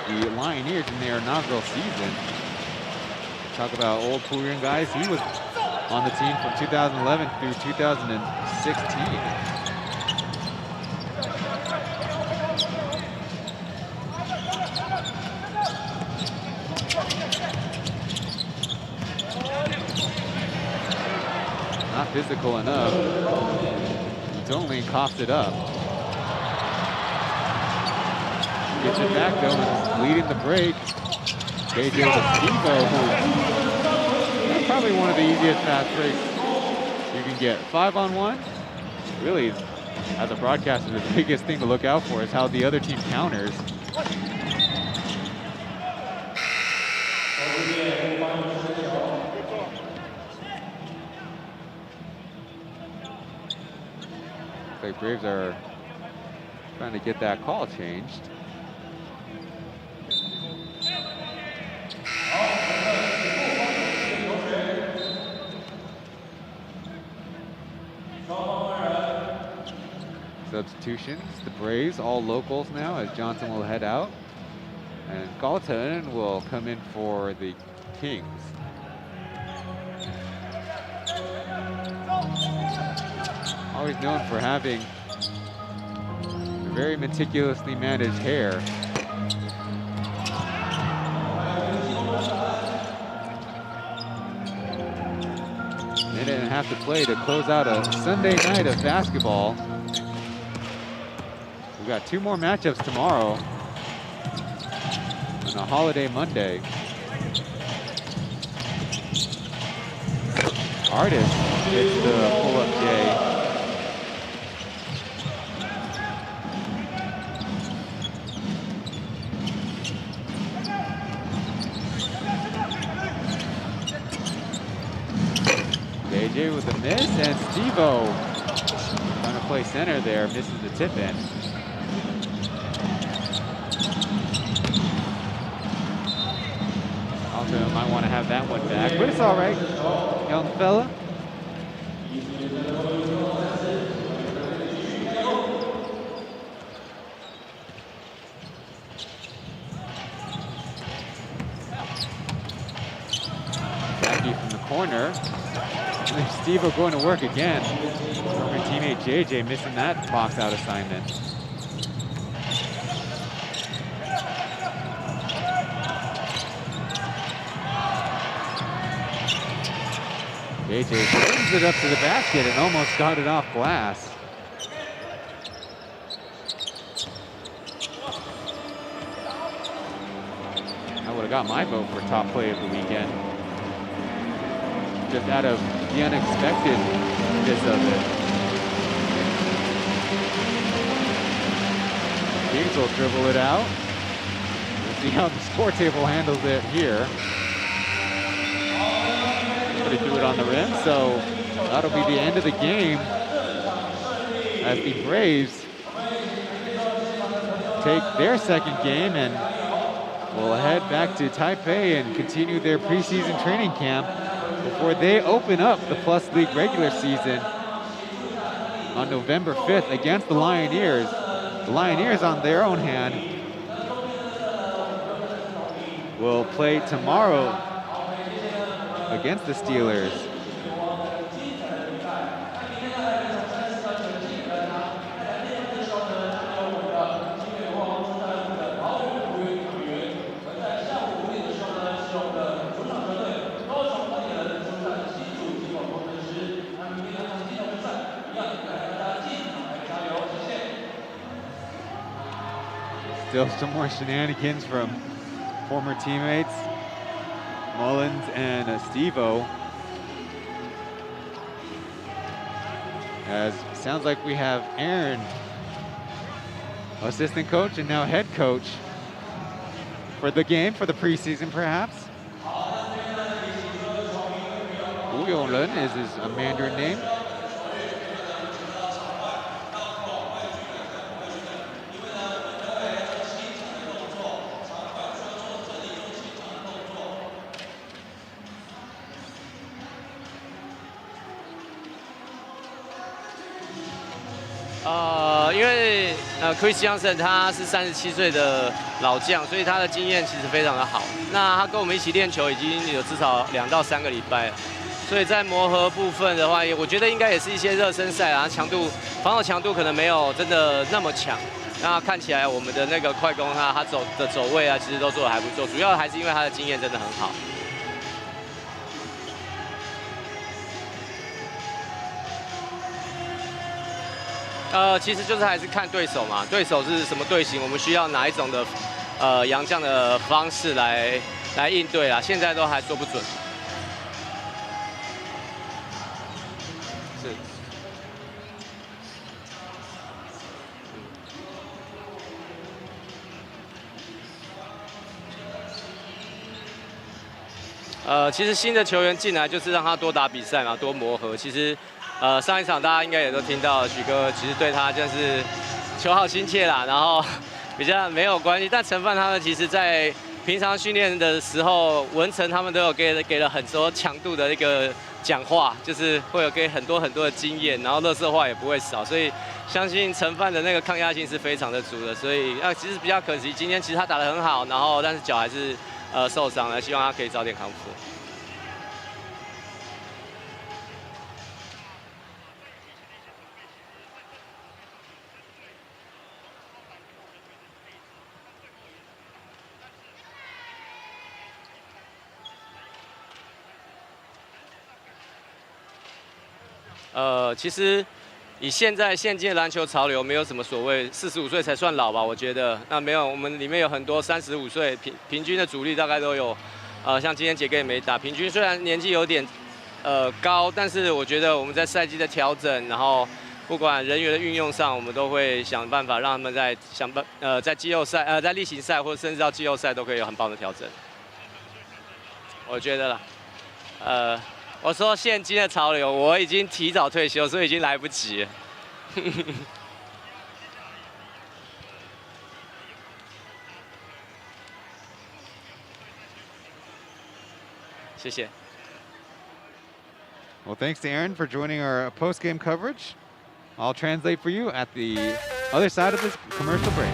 the Lioneers in their inaugural season. Talk about old Korean guys. He was on the team from 2011 through 2016. Not physical enough. Zhongling coughs it up. Gets it back though, and leading the break. KJ with a Stevo, that's probably one of the easiest fast breaks you can get. 5-on-1, really, as a broadcaster, the biggest thing to look out for is how the other team counters. Looks like Braves are trying to get that call changed. Substitutions, the Braves, all locals now, as Johnson will head out. And Galton will come in for the Kings. Always known for having very meticulously managed hair. Minute and a half to play to close out a Sunday night of basketball. We've got 2 more matchups tomorrow on a holiday Monday. Artist gets the pull-up J. JJ with a miss, and Stevo trying to play center there, misses the tip in. Also might want to have that one back, but it's all right, young fella. Jackie from the corner. Steve going to work again. teammate JJ missing that box out assignment. JJ brings it up to the basket and almost got it off glass. I would have got my vote for top play of the weekend. Just out of the unexpectedness of it. Kings will dribble it out. We'll see how the score table handles it here. But he threw it on the rim, so that'll be the end of the game as the Braves take their second game and will head back to Taipei and continue their preseason training camp before they open up the Plus League regular season on November 5th against the Lioneers. The Lioneers, on their own hand, will play tomorrow against the Steelers. Still some more shenanigans from former teammates, Mullins and Steve-O. As sounds like we have Aaron, assistant coach and now head coach for the game, for the preseason perhaps. Wu Yongren is his Mandarin name.因为Chris Johnson 他是37岁的老将，所以他的经验其实非常的好。那他跟我们一起练球已经有至少2到3个礼拜了，所以在磨合部分的话，我觉得应该也是一些热身赛啊，防守强度可能没有真的那么强。那看起来我们的那个快攻他走位啊，其实都做得还不错，主要还是因为他的经验真的很好。其实就是还是看对手嘛，对手是什么队形，我们需要哪一种的洋将的方式来应对啦。现在都还说不准。是。其实新的球员进来就是让他多打比赛嘛，多磨合。其实。上一场大家应该也都听到，许哥其实对他就是求好心切啦，然后比较没有关系。但陈范他们其实在平常训练的时候，文成他们都有给了很多强度的一个讲话，就是会有给很多的经验，然后垃圾话也不会少，所以相信陈范的那个抗压性是非常的足的。所以其实比较可惜，今天其实他打得很好，然后但是脚还是受伤了，希望他可以早点康复。其实以现今的篮球潮流，没有什么所谓45岁才算老吧？我觉得那没有，我们里面有很多35岁，平均的主力大概都有，像今天杰哥也没打，平均虽然年纪有点高，但是我觉得我们在赛季的调整，然后不管人员的运用上，我们都会想办法让他们在季后赛在例行赛或者甚至到季后赛都可以有很棒的调整。我觉得啦，我说现今的潮流，我已经提早退休，所以已经来不及了。谢谢。Well, thanks to Aaron for joining our post-game coverage. I'll translate for you at the other side of this commercial break.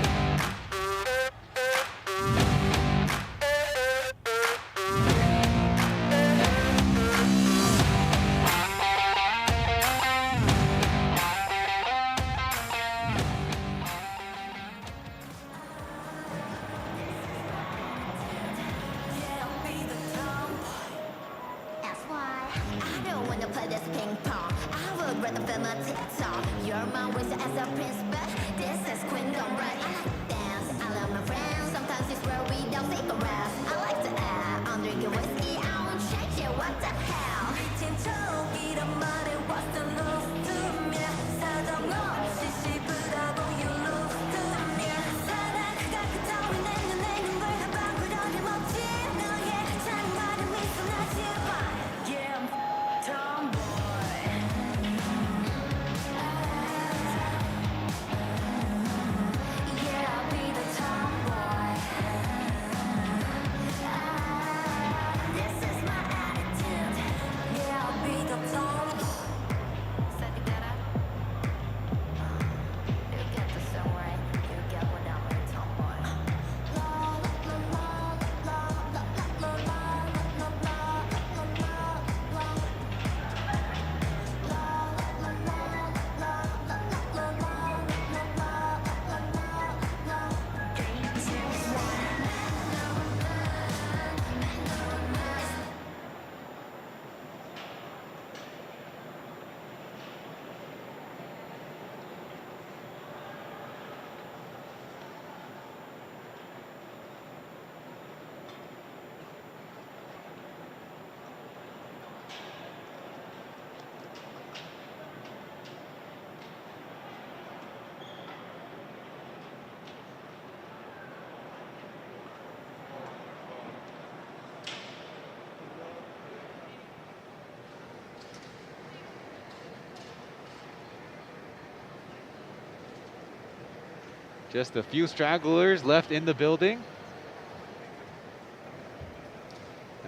film a TikTok. You're my wish as a prince, but this is queendom, right? I like to dance, I love my friends. Sometimes it's where we don't take a rest. I like to act, I'm drinking whiskey, I won't change it, what the hell? 미친 척이란 말에 what's the love to me? 사정 없이 씹으라고 you lose to me. 사랑가 그 따위 내 눈에 있는 걸 다 바꾸려니 멋지. 너의 장마를 미소나 제발. Yeah, tomboy. Yeah, I'll be the tomboy. This is my attitude. Yeah, I'll be the tomboy. Say together. You get the song right. You get what I'm a tomboy. La la la la la la la la la la la. Just a few stragglers left in the building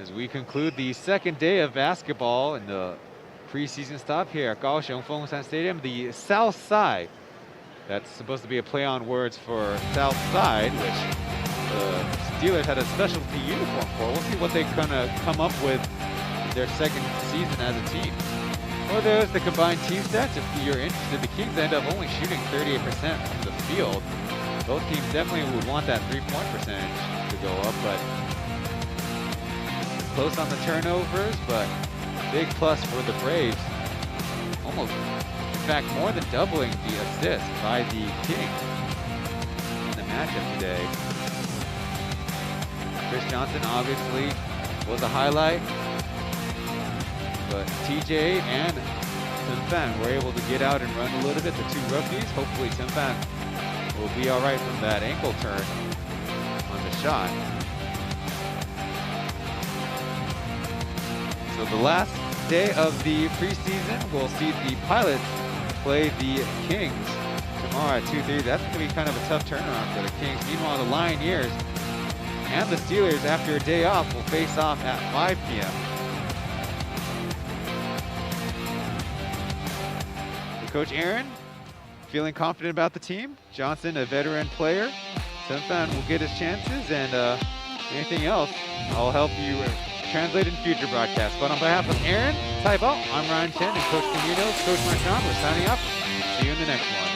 as we conclude the second day of basketball in the preseason stop here at Kaohsiung Fengshan Stadium, the South Side. That's supposed to be a play on words for South Side, which the Steelers had a specialty uniform for. We'll see what they're gonna come up with in their second season as a team. Well, there's the combined team stats. If you're interested, the Kings end up only shooting 38% from the field. Both teams definitely would want that three-point percentage to go up, but close on the turnovers, but big plus for the Braves. Almost, in fact, more than doubling the assist by the Kings in the matchup today. Chris Johnson obviously was a highlight, but TJ and Tim Fan were able to get out and run a little bit, the two rookies. Hopefully Tim Fan will be all right from that ankle turn on the shot. So the last day of the preseason, we'll see the Pilots play the Kings tomorrow at 2:30. That's going to be kind of a tough turnaround for the Kings. Meanwhile, the Lioneers and the Steelers, after a day off, will face off at 5 p.m. Coach Aaron, feeling confident about the team. Johnson, a veteran player. Sunfan will get his chances, and anything else, I'll help you translate in future broadcasts. But on behalf of Aaron, Taipei, I'm Ryan Chen, and Coach Camino, Coach Marchand, we're signing off. See you in the next one.